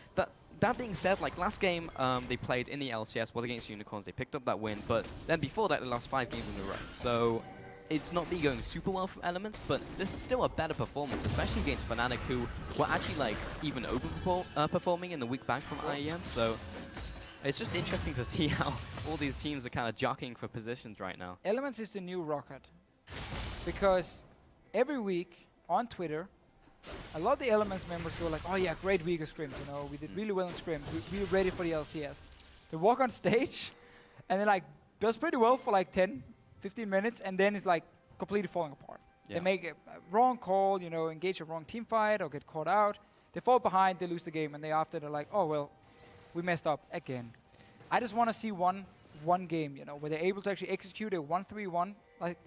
That being said, like last game they played in the LCS was against Unicorns. They picked up that win, but then before that they lost 5 games in a row. So it's not been going super well for Elements, but this is still a better performance, especially against Fnatic, who were actually like even overperforming in the week back from IEM. So it's just interesting to see how all these teams are kind of jockeying for positions right now.
Elements is the new Rocket, because every week on Twitter, a lot of the Elements members go like, oh yeah, great week of scrims, you know, we did really well in scrims, we were ready for the LCS. They walk on stage, and then like, does pretty well for like 10, 15 minutes, and then it's like completely falling apart. Yeah. They make a wrong call, you know, engage a wrong team fight, or get caught out. They fall behind, they lose the game, and they're like, oh well, we messed up again. I just want to see one game, you know, where they're able to actually execute a 1-3-1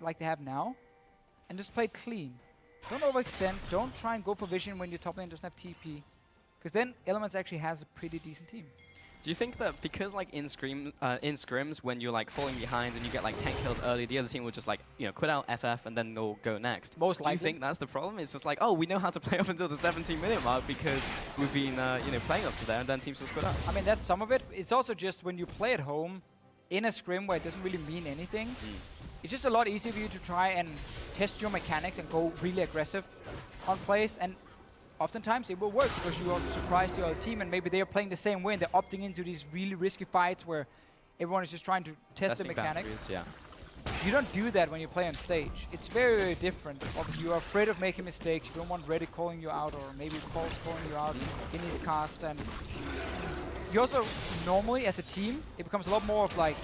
like they have now, and just play it clean. Don't overextend. Don't try and go for vision when your top lane doesn't have TP, because then Elements actually has a pretty decent team.
Do you think that because like in scrims when you're like falling behind and you get like 10 kills early, the other team will just like, you know, quit out FF and then they'll go next?
Most likely.
Do you think that's the problem? It's just like, oh, we know how to play up until the 17-minute mark because we've been you know, playing up to there, and then teams just quit out.
I mean, that's some of it. It's also just when you play at home in a scrim where it doesn't really mean anything. It's just a lot easier for you to try and test your mechanics and go really aggressive on plays, and oftentimes it will work because you also surprise the other team and maybe they are playing the same way and they're opting into these really risky fights where everyone is just trying to test the mechanics.
Yeah.
You don't do that when you play on stage. It's very, very different. Obviously, you're afraid of making mistakes. You don't want Reddit calling you out, or maybe calls calling you out in his cast. And you also, normally as a team, it becomes a lot more of like,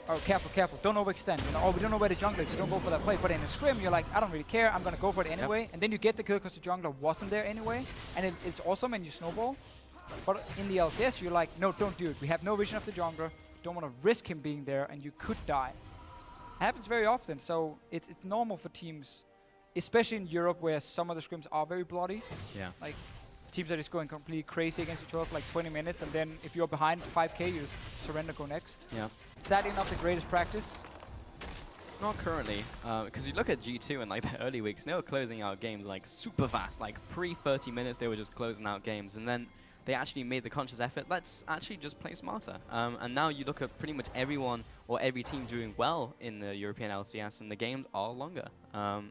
oh, careful, careful, don't overextend. You know, oh, we don't know where the jungler is, so don't go for that play. But in a scrim, you're like, I don't really care, I'm gonna go for it anyway. And then you get the kill because the jungler wasn't there anyway. And it's awesome and you snowball. But in the LCS, you're like, no, don't do it. We have no vision of the jungler. Don't want to risk him being there, and you could die. It happens very often, so it's normal for teams, especially in Europe where some of the scrims are very bloody.
Yeah.
Like, teams are just going completely crazy against each other for like 20 minutes, and then if you're behind 5k, you just surrender, go next.
Yeah.
Sadly not the greatest practice.
Not currently, because you look at G2 and like the early weeks, they were closing out games like super fast, like pre-30 minutes they were just closing out games, and then they actually made the conscious effort, let's actually just play smarter. And now you look at pretty much everyone or every team doing well in the European LCS, and the games are longer.
And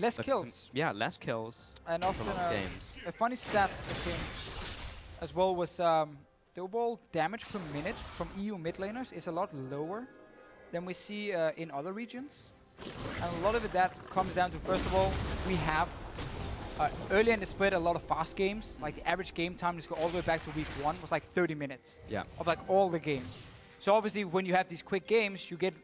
less kills.
Yeah, less kills.
And often
games.
A funny stat I think as well was the overall damage per minute from EU mid laners is a lot lower than we see in other regions. And a lot of it that comes down to, first of all, we have earlier in the split a lot of fast games. Like the average game time, just go all the way back to week 1, was like 30 minutes of like all the games. So obviously when you have these quick games, you get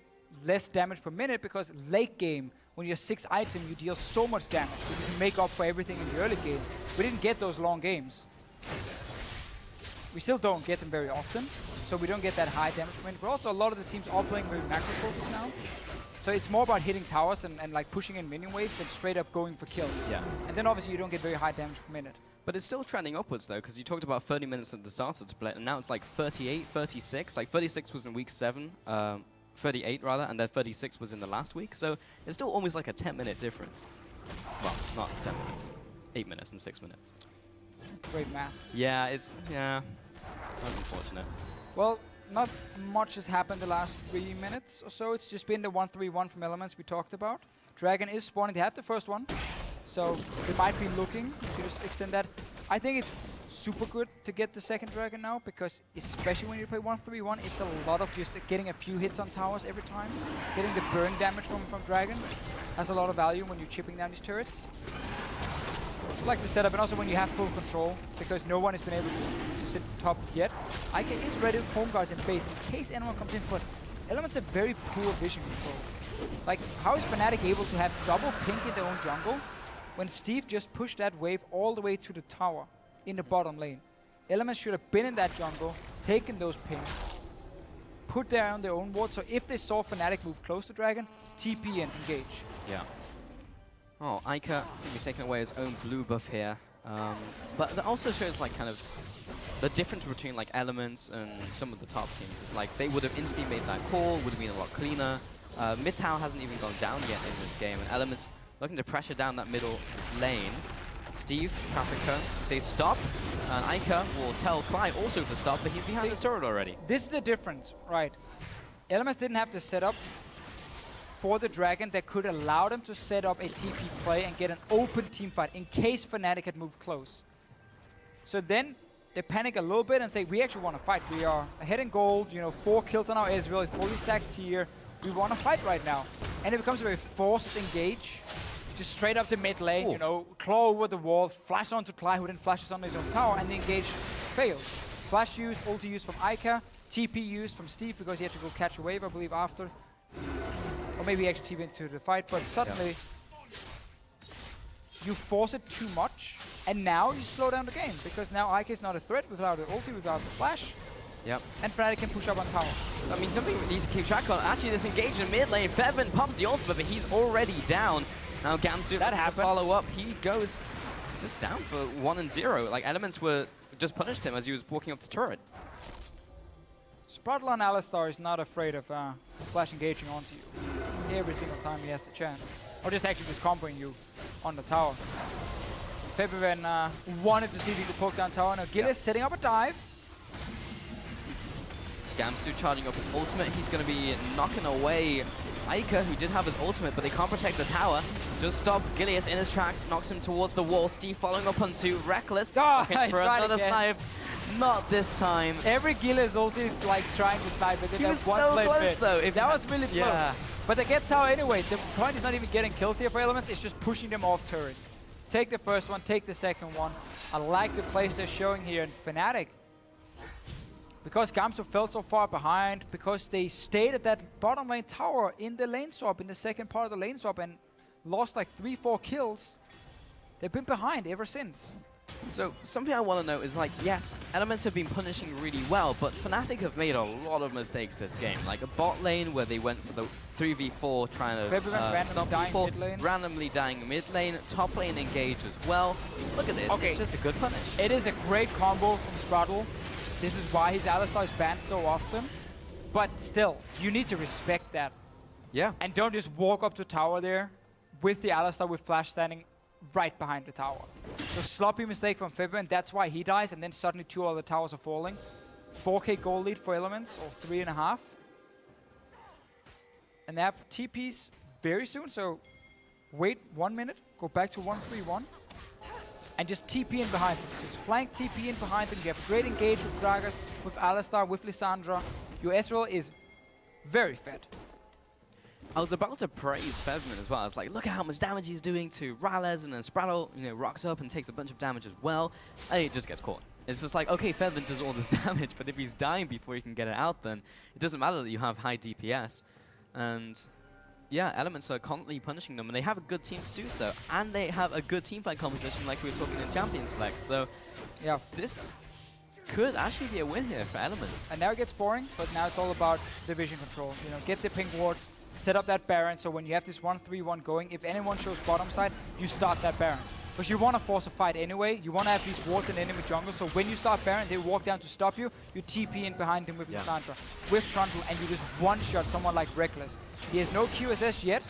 less damage per minute, because late game, when you're 6 item, you deal so much damage. You can make up for everything in the early game. We didn't get those long games. We still don't get them very often, so we don't get that high damage per minute. But also a lot of the teams are playing very macro focus now. So it's more about hitting towers and like pushing in minion waves than straight up going for kills.
Yeah.
And then obviously you don't get very high damage per minute.
But it's still trending upwards though, because you talked about 30 minutes at the start of the split, and now it's like 38, 36. Like 36 was in week 7, 38 rather, and then 36 was in the last week. So it's still almost like a 10-minute difference. Well, not 10 minutes, 8 minutes and 6 minutes.
Great math.
Yeah, it's that's unfortunate.
Well, not much has happened the last 3 minutes or so. It's just been the 1-3-1 from Elements we talked about. Dragon is spawning. They have the first one, so they might be looking to just extend that. I think it's super good to get the second Dragon now, because especially when you play 1-3-1, it's a lot of just getting a few hits on towers every time. Getting the burn damage from Dragon has a lot of value when you're chipping down these turrets. I like the setup, and also when you have full control, because no one has been able to sit top yet. Eika is ready with home guards in base in case anyone comes in, but Elements have very poor vision control. Like, how is Fnatic able to have double pink in their own jungle when Steve just pushed that wave all the way to the tower in the bottom lane? Elements should have been in that jungle, taken those pinks, put down their own ward, so if they saw Fnatic move close to Dragon, TP and engage.
Yeah. Oh, Eika going to be taking away his own blue buff here. But that also shows like kind of the difference between like Elements and some of the top teams. It's like they would have instantly made that call, would have been a lot cleaner. Mid tower hasn't even gone down yet in this game, and Elements looking to pressure down that middle lane. Steve, Trafficker, say stop, and Eika will tell Klaj also to stop, but he's behind his turret already.
This is the difference, right? Elements didn't have to set up for the Dragon that could allow them to set up a TP play and get an open team fight in case Fnatic had moved close. So then they panic a little bit and say, we actually want to fight. We are ahead in gold, you know, 4 kills on our Ezreal, fully stacked tier. We want to fight right now. And it becomes a very forced engage. Just straight up the mid lane, you know, claw over the wall, flash onto Klaj, who then flashes on his own tower, and the engage fails. Flash used, ulti used from Eika, TP used from Steve because he had to go catch a wave, I believe, after. Or maybe he actually TP into the fight, but suddenly you force it too much, and now you slow down the game, because now Eika is not a threat without the ulti, without the flash.
Yep.
And Fnatic can push up on tower.
So, I mean, something we need to keep track on. Actually, this engage in mid lane. Febiven pumps the ultimate, but he's already down. Now Gamsu to follow up. He goes just down for 1 and 0. Like, Elements were just punished him as he was walking up to turret.
Sprattel on Alistar is not afraid of flash engaging onto you every single time he has the chance. Or just actually just comboing you on the tower. Febiven wanted to see if he could poke down tower. Now Gilius setting up a dive.
Gamsu charging up his ultimate. He's going to be knocking away Eika, who did have his ultimate, but they can't protect the tower. Just stop Gilius in his tracks, knocks him towards the wall. Steve following up onto Rekkles. Looking for another snipe. Not this time.
Every Gilius ulti is like trying to snipe it.
He was so close though.
If that was really close. But they get tower anyway. The point is not even getting kills here for Elements, it's just pushing them off turrets. Take the first one, take the second one. I like the plays they're showing here in Fnatic. Because Gamsu fell so far behind, because they stayed at that bottom lane tower in the lane swap, in the second part of the lane swap, and lost like 3-4 kills, they've been behind ever since.
So something I want to know is, like, yes, Elements have been punishing really well, but Fnatic have made a lot of mistakes this game. Like a bot lane where they went for the 3v4 trying to stop people, randomly dying mid lane, top lane engage as well. Look at this, it's just a good punish.
It is a great combo from Sprattel. This is why his Alistar is banned so often. But still, you need to respect that.
Yeah.
And don't just walk up to tower there with the Alistar with Flash standing right behind the tower. So sloppy mistake from Febiven, that's why he dies, and then suddenly 2 other towers are falling. 4k gold lead for Elements, or 3.5. And they have TPs very soon, so wait 1 minute, go back to 1-3-1. And just TP in behind them. Just flank TP in behind them. You have great engage with Gragas, with Alistar, with LIssandra. Your Ezreal is very fed.
I was about to praise Febiven as well. I was like, look at how much damage he's doing to MrRallez, and then Sprattel, you know, rocks up and takes a bunch of damage as well. And he just gets caught. It's just like, okay, Febiven does all this damage, but if he's dying before you can get it out, then it doesn't matter that you have high DPS. And yeah, Elements are constantly punishing them, and they have a good team to do so. And they have a good teamfight composition like we were talking in Champion Select. So yeah, this could actually be a win here for Elements.
And now it gets boring, but now it's all about division control. You know, get the pink wards, set up that Baron, so when you have this 1-3-1 going, if anyone shows bottom side, you start that Baron. Because you want to force a fight anyway, you want to have these wards in enemy jungle, so when you start Baron, they walk down to stop you, you TP in behind him with LIssandra, with Trundle, and you just one-shot someone like Rekkles. He has no QSS yet.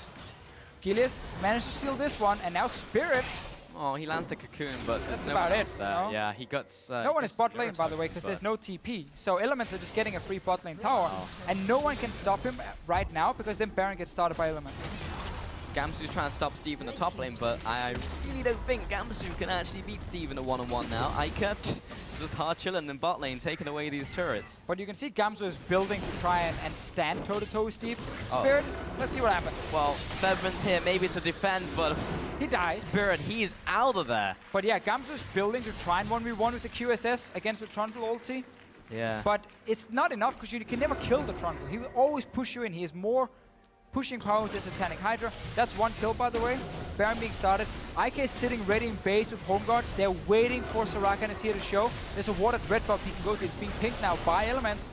Gilius managed to steal this one, and now Spirit.
Oh, he lands the cocoon, but
that's
no
about
one
it.
else there.
No?
Yeah, he gets.
No one is bot lane, by the way, because there's no TP. So Elements are just getting a free bot lane tower, and no one can stop him right now because then Baron gets started by Elements.
Gamsu's trying to stop Steve in the top lane, but I really don't think Gamsu can actually beat Steve in a one-on-one now. Eika just hard chilling in bot lane, taking away these turrets.
But you can see Gamsu is building to try and stand toe-to-toe with Steve. Spirit, let's see what happens.
Well, Febiven's here maybe to defend, but
he dies.
Spirit, he's out of there.
But yeah, Gamsu is building to try and 1v1 with the QSS against the Trundle ulti.
Yeah.
But it's not enough because you can never kill the Trundle. He will always push you in. He has more pushing power with the Titanic Hydra. That's one kill, by the way. Baron being started. Eika is sitting ready in base with home guards. They're waiting for Soraka and is here to show. There's a ward at red buff he can go to. It's being pinked now by Elements.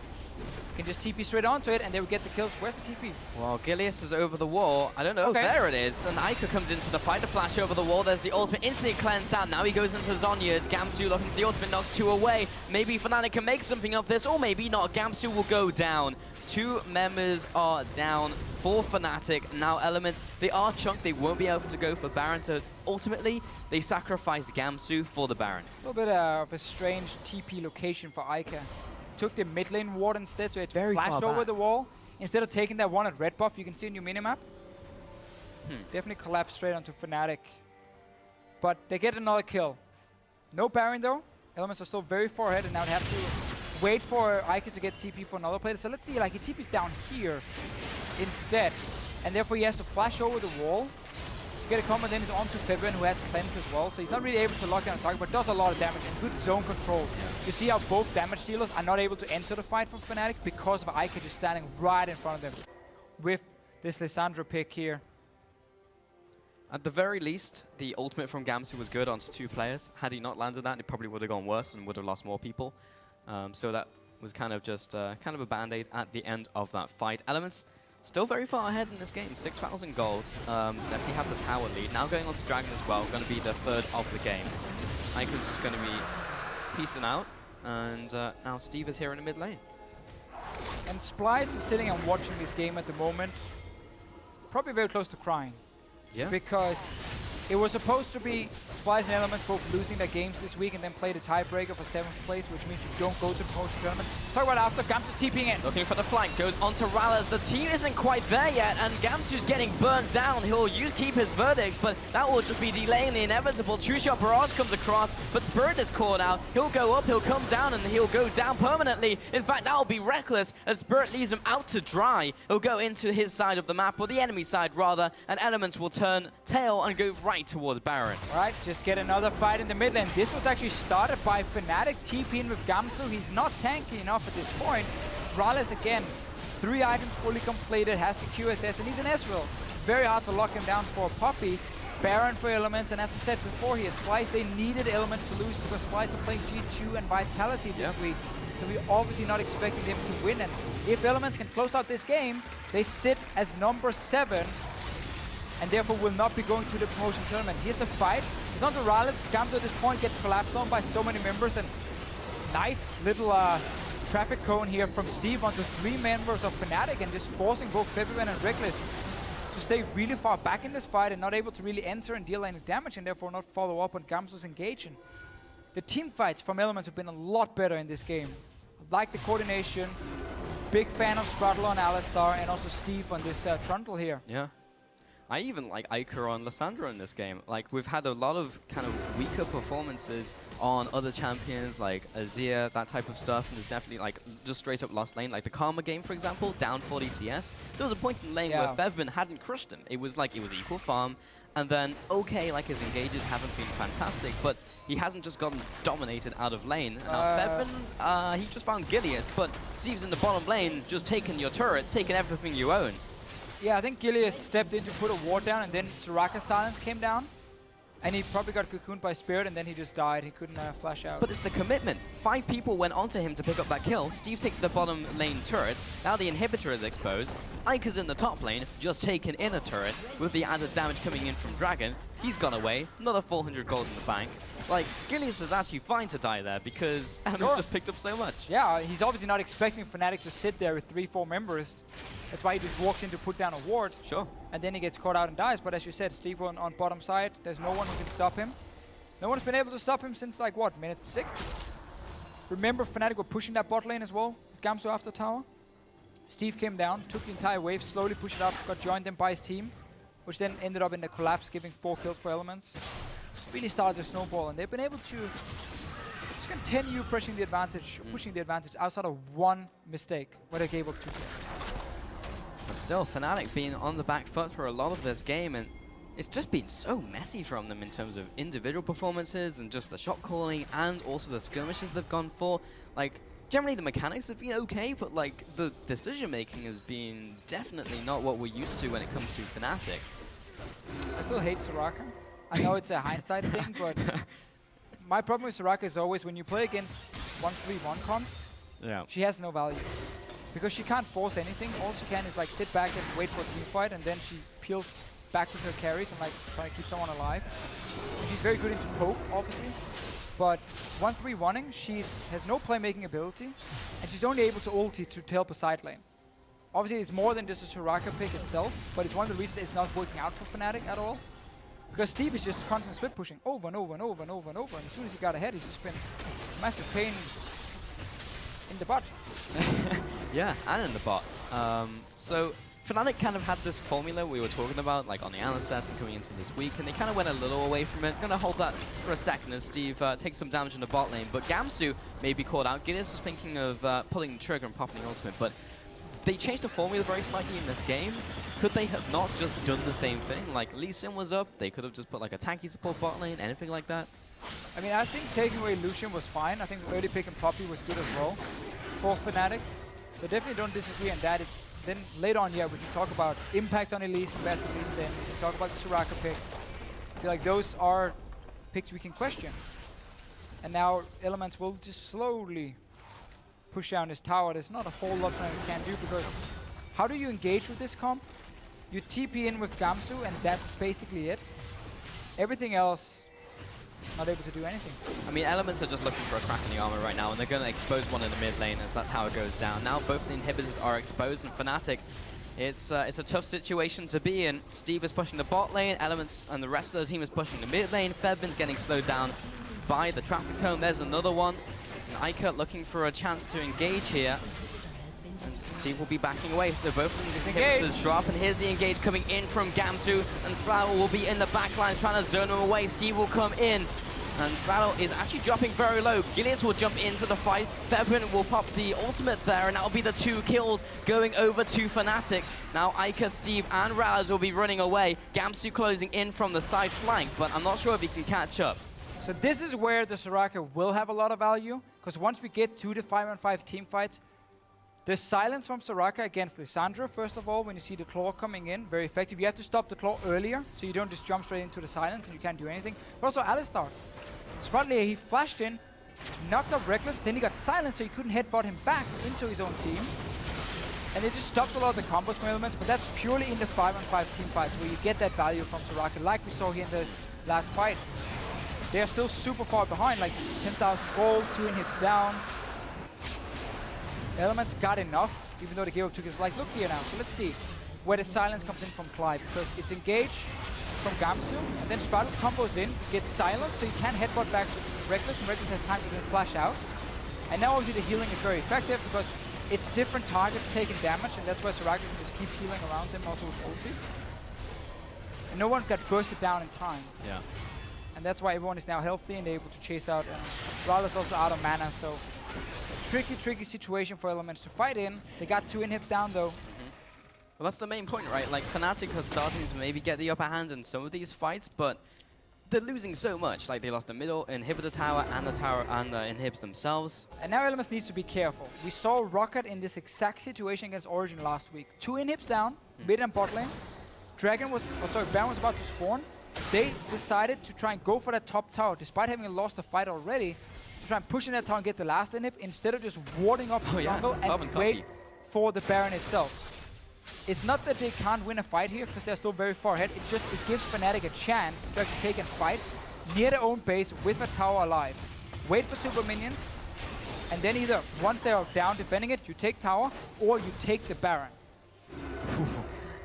Can just TP straight onto it and they will get the kills. Where's the TP?
Well, Gilius is over the wall. I don't know.
Okay.
There it is. And Eika comes into the fight. The flash over the wall. There's the ultimate instantly cleansed down. Now he goes into Zhonya's. Gamsu looking for the ultimate, knocks 2 away. Maybe Fnatic can make something of this, or maybe not. Gamsu will go down. 2 members are down for Fnatic. Now Elements, they are chunked. They won't be able to go for Baron. So ultimately, they sacrificed Gamsu for the Baron.
A little bit of a strange TP location for Eika. Took the mid lane ward instead, so it flashed over the wall. Instead of taking that one at red buff, you can see a new minimap. Definitely collapsed straight onto Fnatic. But they get another kill. No Baron though. Elements are still very far ahead and now they have to wait for Eika to get TP for another player. So let's see, like he TP's down here instead. And therefore he has to flash over the wall. Get a combo, then he's onto Febiven, who has cleanse as well, so he's not really able to lock down a target, but does a lot of damage and good zone control. You see how both damage dealers are not able to enter the fight from Fnatic because of Eika just standing right in front of them with this LIssandra pick here.
At the very least, the ultimate from Gamsu was good onto 2 players. Had he not landed that, it probably would have gone worse and would have lost more people. So that was kind of just kind of a band-aid at the end of that fight. Elements still very far ahead in this game, 6,000 gold. Definitely have the tower lead. Now going on to Dragon as well, going to be the 3rd of the game. Eika's just going to be piecing out, and now Steve is here in the mid lane.
And Splice is sitting and watching this game at the moment, probably very close to crying.
Yeah.
Because it was supposed to be Splice and Elements both losing their games this week and then play the tiebreaker for 7th place, which means you don't go to the promotion tournament. Talk about after, Gamsu's TPing in.
Looking for the flank, goes on to MrRallez. The team isn't quite there yet, and Gamsu's getting burnt down. He'll keep his verdict, but that will just be delaying the inevitable. True Shot Barrage comes across, but Spirit is caught out. He'll go up, he'll come down, and he'll go down permanently. In fact, that will be Rekkles, as Spirit leaves him out to dry. He'll go into his side of the map, or the enemy side rather, and Elements will turn tail and go right towards Baron.
Alright, just get another fight in the mid lane. This was actually started by Fnatic TPing with Gamsu. He's not tanky enough at this point. MrRallez again, 3 items fully completed, has the QSS, and he's an Ezreal. Very hard to lock him down for a Poppy. Baron for Elements, and as I said before here, Splice, they needed Elements to lose because Splice are playing G2 and Vitality this week. So we're obviously not expecting them to win, and if Elements can close out this game, they sit as number 7, and therefore will not be going to the promotion tournament. Here's the fight. It's on to MrRallez. Gamsu at this point gets collapsed on by so many members, and nice little traffic cone here from Steve onto 3 members of Fnatic, and just forcing both Febiven and Rekkles to stay really far back in this fight and not able to really enter and deal any damage, and therefore not follow up on Gamsu's engaging. The team fights from Elements have been a lot better in this game. I like the coordination. Big fan of Sprattel on Alistar, and also Steve on this Trundle here.
Yeah. I even like Eika on LIssandra in this game. Like, we've had a lot of kind of weaker performances on other champions like Azir, that type of stuff, and there's definitely like just straight up lost lane. Like the Karma game, for example, down 40 CS. There was a point in lane where Febiven hadn't crushed him. It was like, it was equal farm, and then, okay, like his engages haven't been fantastic, but he hasn't just gotten dominated out of lane. Now Febiven, he just found Gilius, but Steve's in the bottom lane, just taking your turrets, taking everything you own.
Yeah, I think Gilius stepped in to put a ward down, and then Soraka's silence came down. And he probably got cocooned by Spirit, and then he just died. He couldn't flash out.
But it's the commitment. 5 people went onto him to pick up that kill. Steve takes the bottom lane turret. Now the inhibitor is exposed. Eika's in the top lane, just taken in a turret. With the added damage coming in from Dragon, he's gone away. Another 400 gold in the bank. Like, Gilius is actually fine to die there because Element's just picked up so much.
Yeah, he's obviously not expecting Fnatic to sit there with 3-4 members. That's why he just walks in to put down a ward.
Sure. And
then he gets caught out and dies. But as you said, Steve on bottom side, there's no one who can stop him. No one's been able to stop him since, like, what, minute 6? Remember, Fnatic were pushing that bot lane as well, with Gamsu after tower. Steve came down, took the entire wave, slowly pushed it up, got joined in by his team, which then ended up in the collapse, giving 4 kills for Elements. Really started to snowball, and they've been able to just continue pushing the advantage outside of one mistake, where they gave up 2 kills.
But still, Fnatic being on the back foot for a lot of this game, and it's just been so messy from them in terms of individual performances and just the shot calling and also the skirmishes they've gone for. Like, generally the mechanics have been okay, but like the decision making has been definitely not what we're used to when it comes to Fnatic.
I still hate Soraka. I know it's a hindsight thing, but my problem with Soraka is always when you play against 1-3-1 comps, she has no value. Because she can't force anything. All she can is like sit back and wait for a team fight, and then she peels back with her carries and like trying to keep someone alive. She's very good into poke, obviously. But 1-3-1ing, she has no playmaking ability, and she's only able to ulti to help a side lane. Obviously, it's more than just a Soraka pick itself, but it's one of the reasons it's not working out for Fnatic at all. Because Steve is just constantly split pushing over and over and over and over and over, and as soon as he got ahead, he's just been massive pain in the bot.
Yeah, and in the bot. So Fnatic kind of had this formula we were talking about, like on the Alistar coming into this week, and they kind of went a little away from it. Gonna hold that for a second as Steve takes some damage in the bot lane, but Gamsu may be caught out. Gilius was thinking of pulling the trigger and popping the ultimate, but they changed the formula very slightly in this game. Could they have not just done the same thing? Like, Lucian was up, they could have just put like a tanky support bot lane, anything like that.
I mean, I think taking away Lucian was fine. I think the early pick and Poppy was good as well for Fnatic. So definitely don't disagree on that. Then later on, yeah, we can talk about impact on Elise compared to Elise, and we can talk about the Soraka pick. I feel like those are picks we can question. And now Elements will just slowly push down this tower. There's not a whole lot Fnatic can do, because how do you engage with this comp? You TP in with Gamsu, and that's basically it. Everything else, not able to do anything.
I mean, Elements are just looking for a crack in the armor right now, and they're going to expose one in the mid lane as that tower goes down. Now both the inhibitors are exposed, and Fnatic, it's a tough situation to be in. Steve is pushing the bot lane, Elements and the rest of the team is pushing the mid lane. Febiven's getting slowed down by the traffic cone. There's another one. And Eika looking for a chance to engage here. And Steve will be backing away, so both of the inhibitors drop, and here's the engage coming in from Gamsu, and Sprattel will be in the backlines trying to zone him away. Steve will come in, and Sprattel is actually dropping very low. Gilius will jump into the fight. Febiven will pop the ultimate there, and that'll be the 2 kills going over to Fnatic. Now Eika, Steve, and MrRallez will be running away. Gamsu closing in from the side flank, but I'm not sure if he can catch up.
So this is where the Soraka will have a lot of value, because once we get to the 5-on-5 team fights, the silence from Soraka against LIssandra, first of all, when you see the claw coming in, very effective. You have to stop the claw earlier, so you don't just jump straight into the silence and you can't do anything. But also Alistar. Sprattel, he flashed in, knocked up Rekkles, then he got silenced, so he couldn't headbutt him back into his own team. And it just stopped a lot of the combos from Elements, but that's purely in the 5-on-5 team fights where you get that value from Soraka, like we saw here in the last fight. They are still super far behind, like 10,000 gold, 2 inhibs down. Elements got enough, even though they gave up 2 kills. Like, look here now. So let's see where the silence comes in from Klaj, because it's engaged from Gamsu, and then Sprattel combos in, gets silenced, so he can headbutt back to Rekkles, and Rekkles has time to then flash out. And now obviously the healing is very effective, because it's different targets taking damage, and that's why Soraka can just keep healing around them, also with ulti. And no one got bursted down in time.
Yeah.
And that's why everyone is now healthy and able to chase out, and MrRallez also out of mana, so tricky situation for Elements to fight in. They got 2 inhibs down though.
Well, that's the main point, right? Like, Fnatic are starting to maybe get the upper hand in some of these fights, but they're losing so much. Like, they lost the middle inhibitor tower and the inhibs themselves.
And now Elements needs to be careful. We saw Rocket in this exact situation against Origin last week. 2 inhibs down, mid and bot lane. Baron was about to spawn. they decided to try and go for that top tower, despite having lost the fight already, to try and push in that tower and get the last inhib, instead of just warding up the jungle and wait for the Baron itself. It's not that they can't win a fight here, because they're still very far ahead. It's just it gives Fnatic a chance to actually take and fight near their own base with a tower alive. Wait for super minions, and then either once they are down defending it, you take tower, or you take the Baron.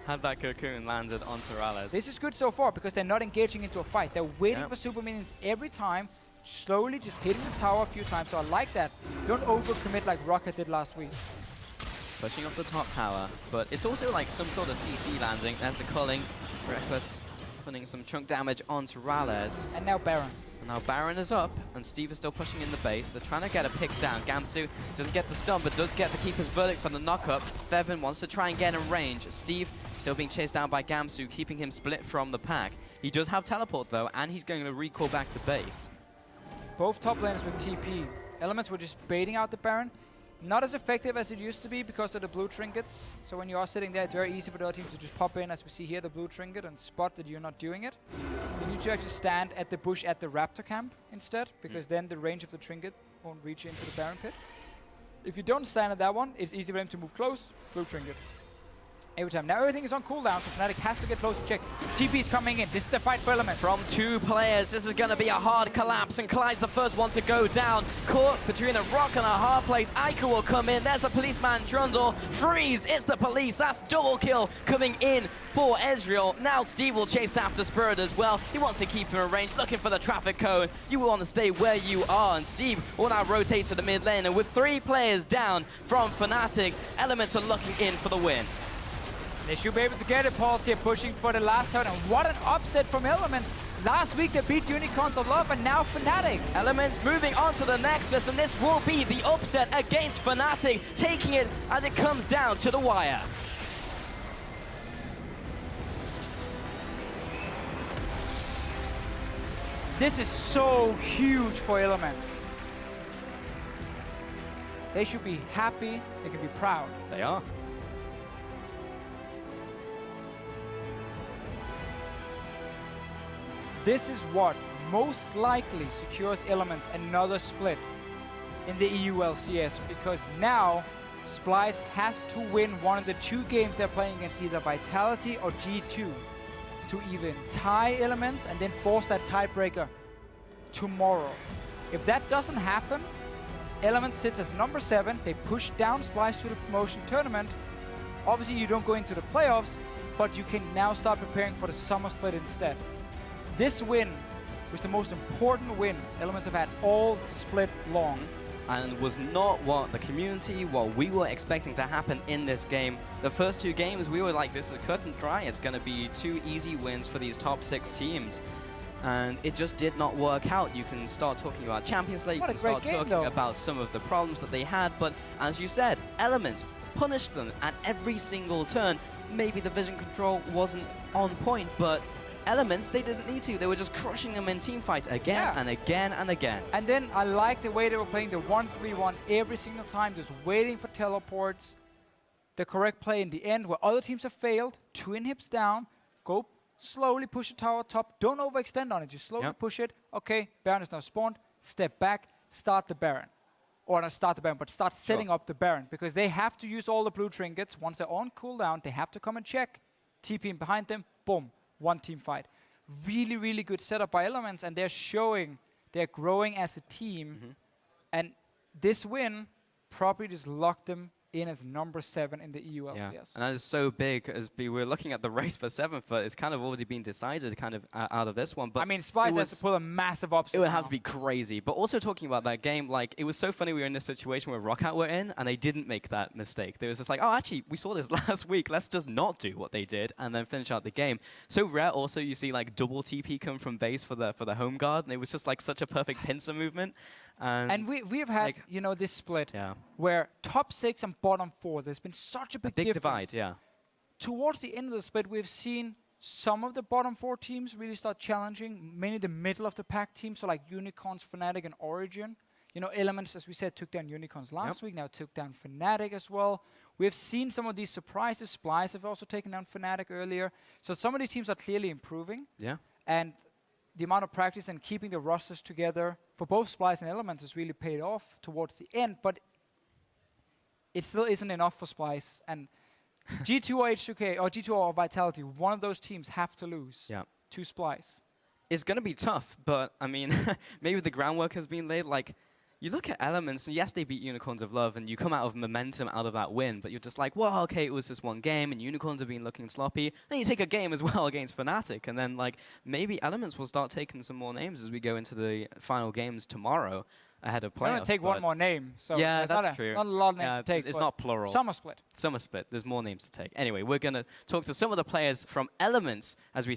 Had that cocoon landed on MrRallez.
This is good so far, because they're not engaging into a fight. They're waiting for super minions every time, slowly just hitting the tower a few times. So I like that. Don't overcommit like Rocket did last week.
Pushing up the top tower, but it's also like some sort of CC landing. There's the culling. Rekkles putting some chunk damage onto MrRallez.
And now Baron.
And now Baron is up, and Steve is still pushing in the base. They're trying to get a pick down. Gamsu doesn't get the stun, but does get the Keeper's Verdict for the knock-up. Febiven wants to try and get in range. Steve still being chased down by Gamsu, keeping him split from the pack. He does have teleport, though, and he's going to recall back to base.
Both top laners with TP. Elements were just baiting out the Baron. Not as effective as it used to be because of the blue trinkets. So when you are sitting there, it's very easy for the other teams to just pop in, as we see here, the blue trinket, and spot that you're not doing it. You need to actually stand at the bush at the Raptor camp instead, because then the range of the trinket won't reach into the Baron pit. If you don't stand at that one, it's easy for them to move close, blue trinket. Every time. Now everything is on cooldown, so Fnatic has to get close and check. TP's coming in. This is the fight for Element.
From two players, this is going to be a hard collapse, and Klaj's the first one to go down. Caught between a rock and a hard place. Eika will come in. There's the policeman, Trundle. Freeze! It's the police. That's double kill coming in for Ezreal. Now Steve will chase after Spirit as well. He wants to keep him in range, looking for the traffic cone. You will want to stay where you are, and Steve will now rotate to the mid lane. And with 3 players down from Fnatic, Elements are looking in for the win.
They should be able to get it. Paul's here pushing for the last turn, and what an upset from Elements. Last week they beat Unicorns of Love, and now Fnatic.
Elements moving on to the Nexus, and this will be the upset against Fnatic, taking it as it comes down to the wire.
This is so huge for Elements. They should be happy. They can be proud.
They are.
This is what most likely secures Elements another split in the EU LCS, because now Splyce has to win one of the 2 games they're playing against, either Vitality or G2, to even tie Elements and then force that tiebreaker tomorrow. If that doesn't happen, Elements sits as number 7. They push down Splyce to the promotion tournament. Obviously you don't go into the playoffs, but you can now start preparing for the summer split instead. This win was the most important win Elements have had all split long.
And was not what the community, what we were expecting to happen in this game. The first 2 games, we were like, this is cut and dry. It's going to be 2 easy wins for these top 6 teams. And it just did not work out. You can start talking about Champions League, you can start talking about some of the problems that they had. But as you said, Elements punished them at every single turn. Maybe the vision control wasn't on point, but Elements, they didn't need to. They were just crushing them in team fights again and again and again.
And then I like the way they were playing the 1-3-1 every single time, just waiting for teleports. The correct play in the end, where other teams have failed. 2 inhibs down. Go slowly push the tower top. Don't overextend on it. Just slowly push it. Okay, Baron is now spawned. Step back. Start the Baron. Or not start the Baron, but start setting up the Baron. Because they have to use all the blue trinkets. Once they're on cooldown, they have to come and check. TP in behind them. Boom. 1 team fight. Really, really good setup by Elements, and they're showing they're growing as a team. And this win probably just locked them in as number 7 in the EU LCS.
And that is so big, as we were looking at the race for 7th, but it's kind of already been decided kind of out of this one. But
I mean, Splyce has to pull a massive upset.
It would have to be crazy. But also talking about that game, like, it was so funny we were in this situation where Rockout were in, and they didn't make that mistake. They was just like, oh, actually, we saw this last week. Let's just not do what they did and then finish out the game. So rare also you see, like, double TP come from base for the home guard, and it was just, like, such a perfect pincer movement. And
we've had, like, you know, this split where top 6 and bottom 4, there's been such a big
divide,
Towards the end of the split, we've seen some of the bottom 4 teams really start challenging, mainly the middle of the pack teams, so like Unicorns, Fnatic, and Origin. You know, Elements, as we said, took down Unicorns last week, now took down Fnatic as well. We've seen some of these surprises. Splyce have also taken down Fnatic earlier. So some of these teams are clearly improving. And the amount of practice and keeping the rosters together for both Splice and Elements has really paid off towards the end, but it still isn't enough for Splice. And G2 or H2K, or G2 or Vitality, one of those teams have to lose to Splice.
It's going to be tough, but I mean, maybe the groundwork has been laid. Like, you look at Elements, and yes, they beat Unicorns of Love, and you come out of momentum out of that win, but you're just like, well, okay, it was just one game, and Unicorns have been looking sloppy. Then you take a game as well against Fnatic, and then, like, maybe Elements will start taking some more names as we go into the final games tomorrow ahead of playoffs.
I'm going to take one more name, so
yeah,
that's
not true.
Not a lot of names to take.
It's not plural.
Summer Split.
Summer Split. There's more names to take. Anyway, we're going to talk to some of the players from Elements as we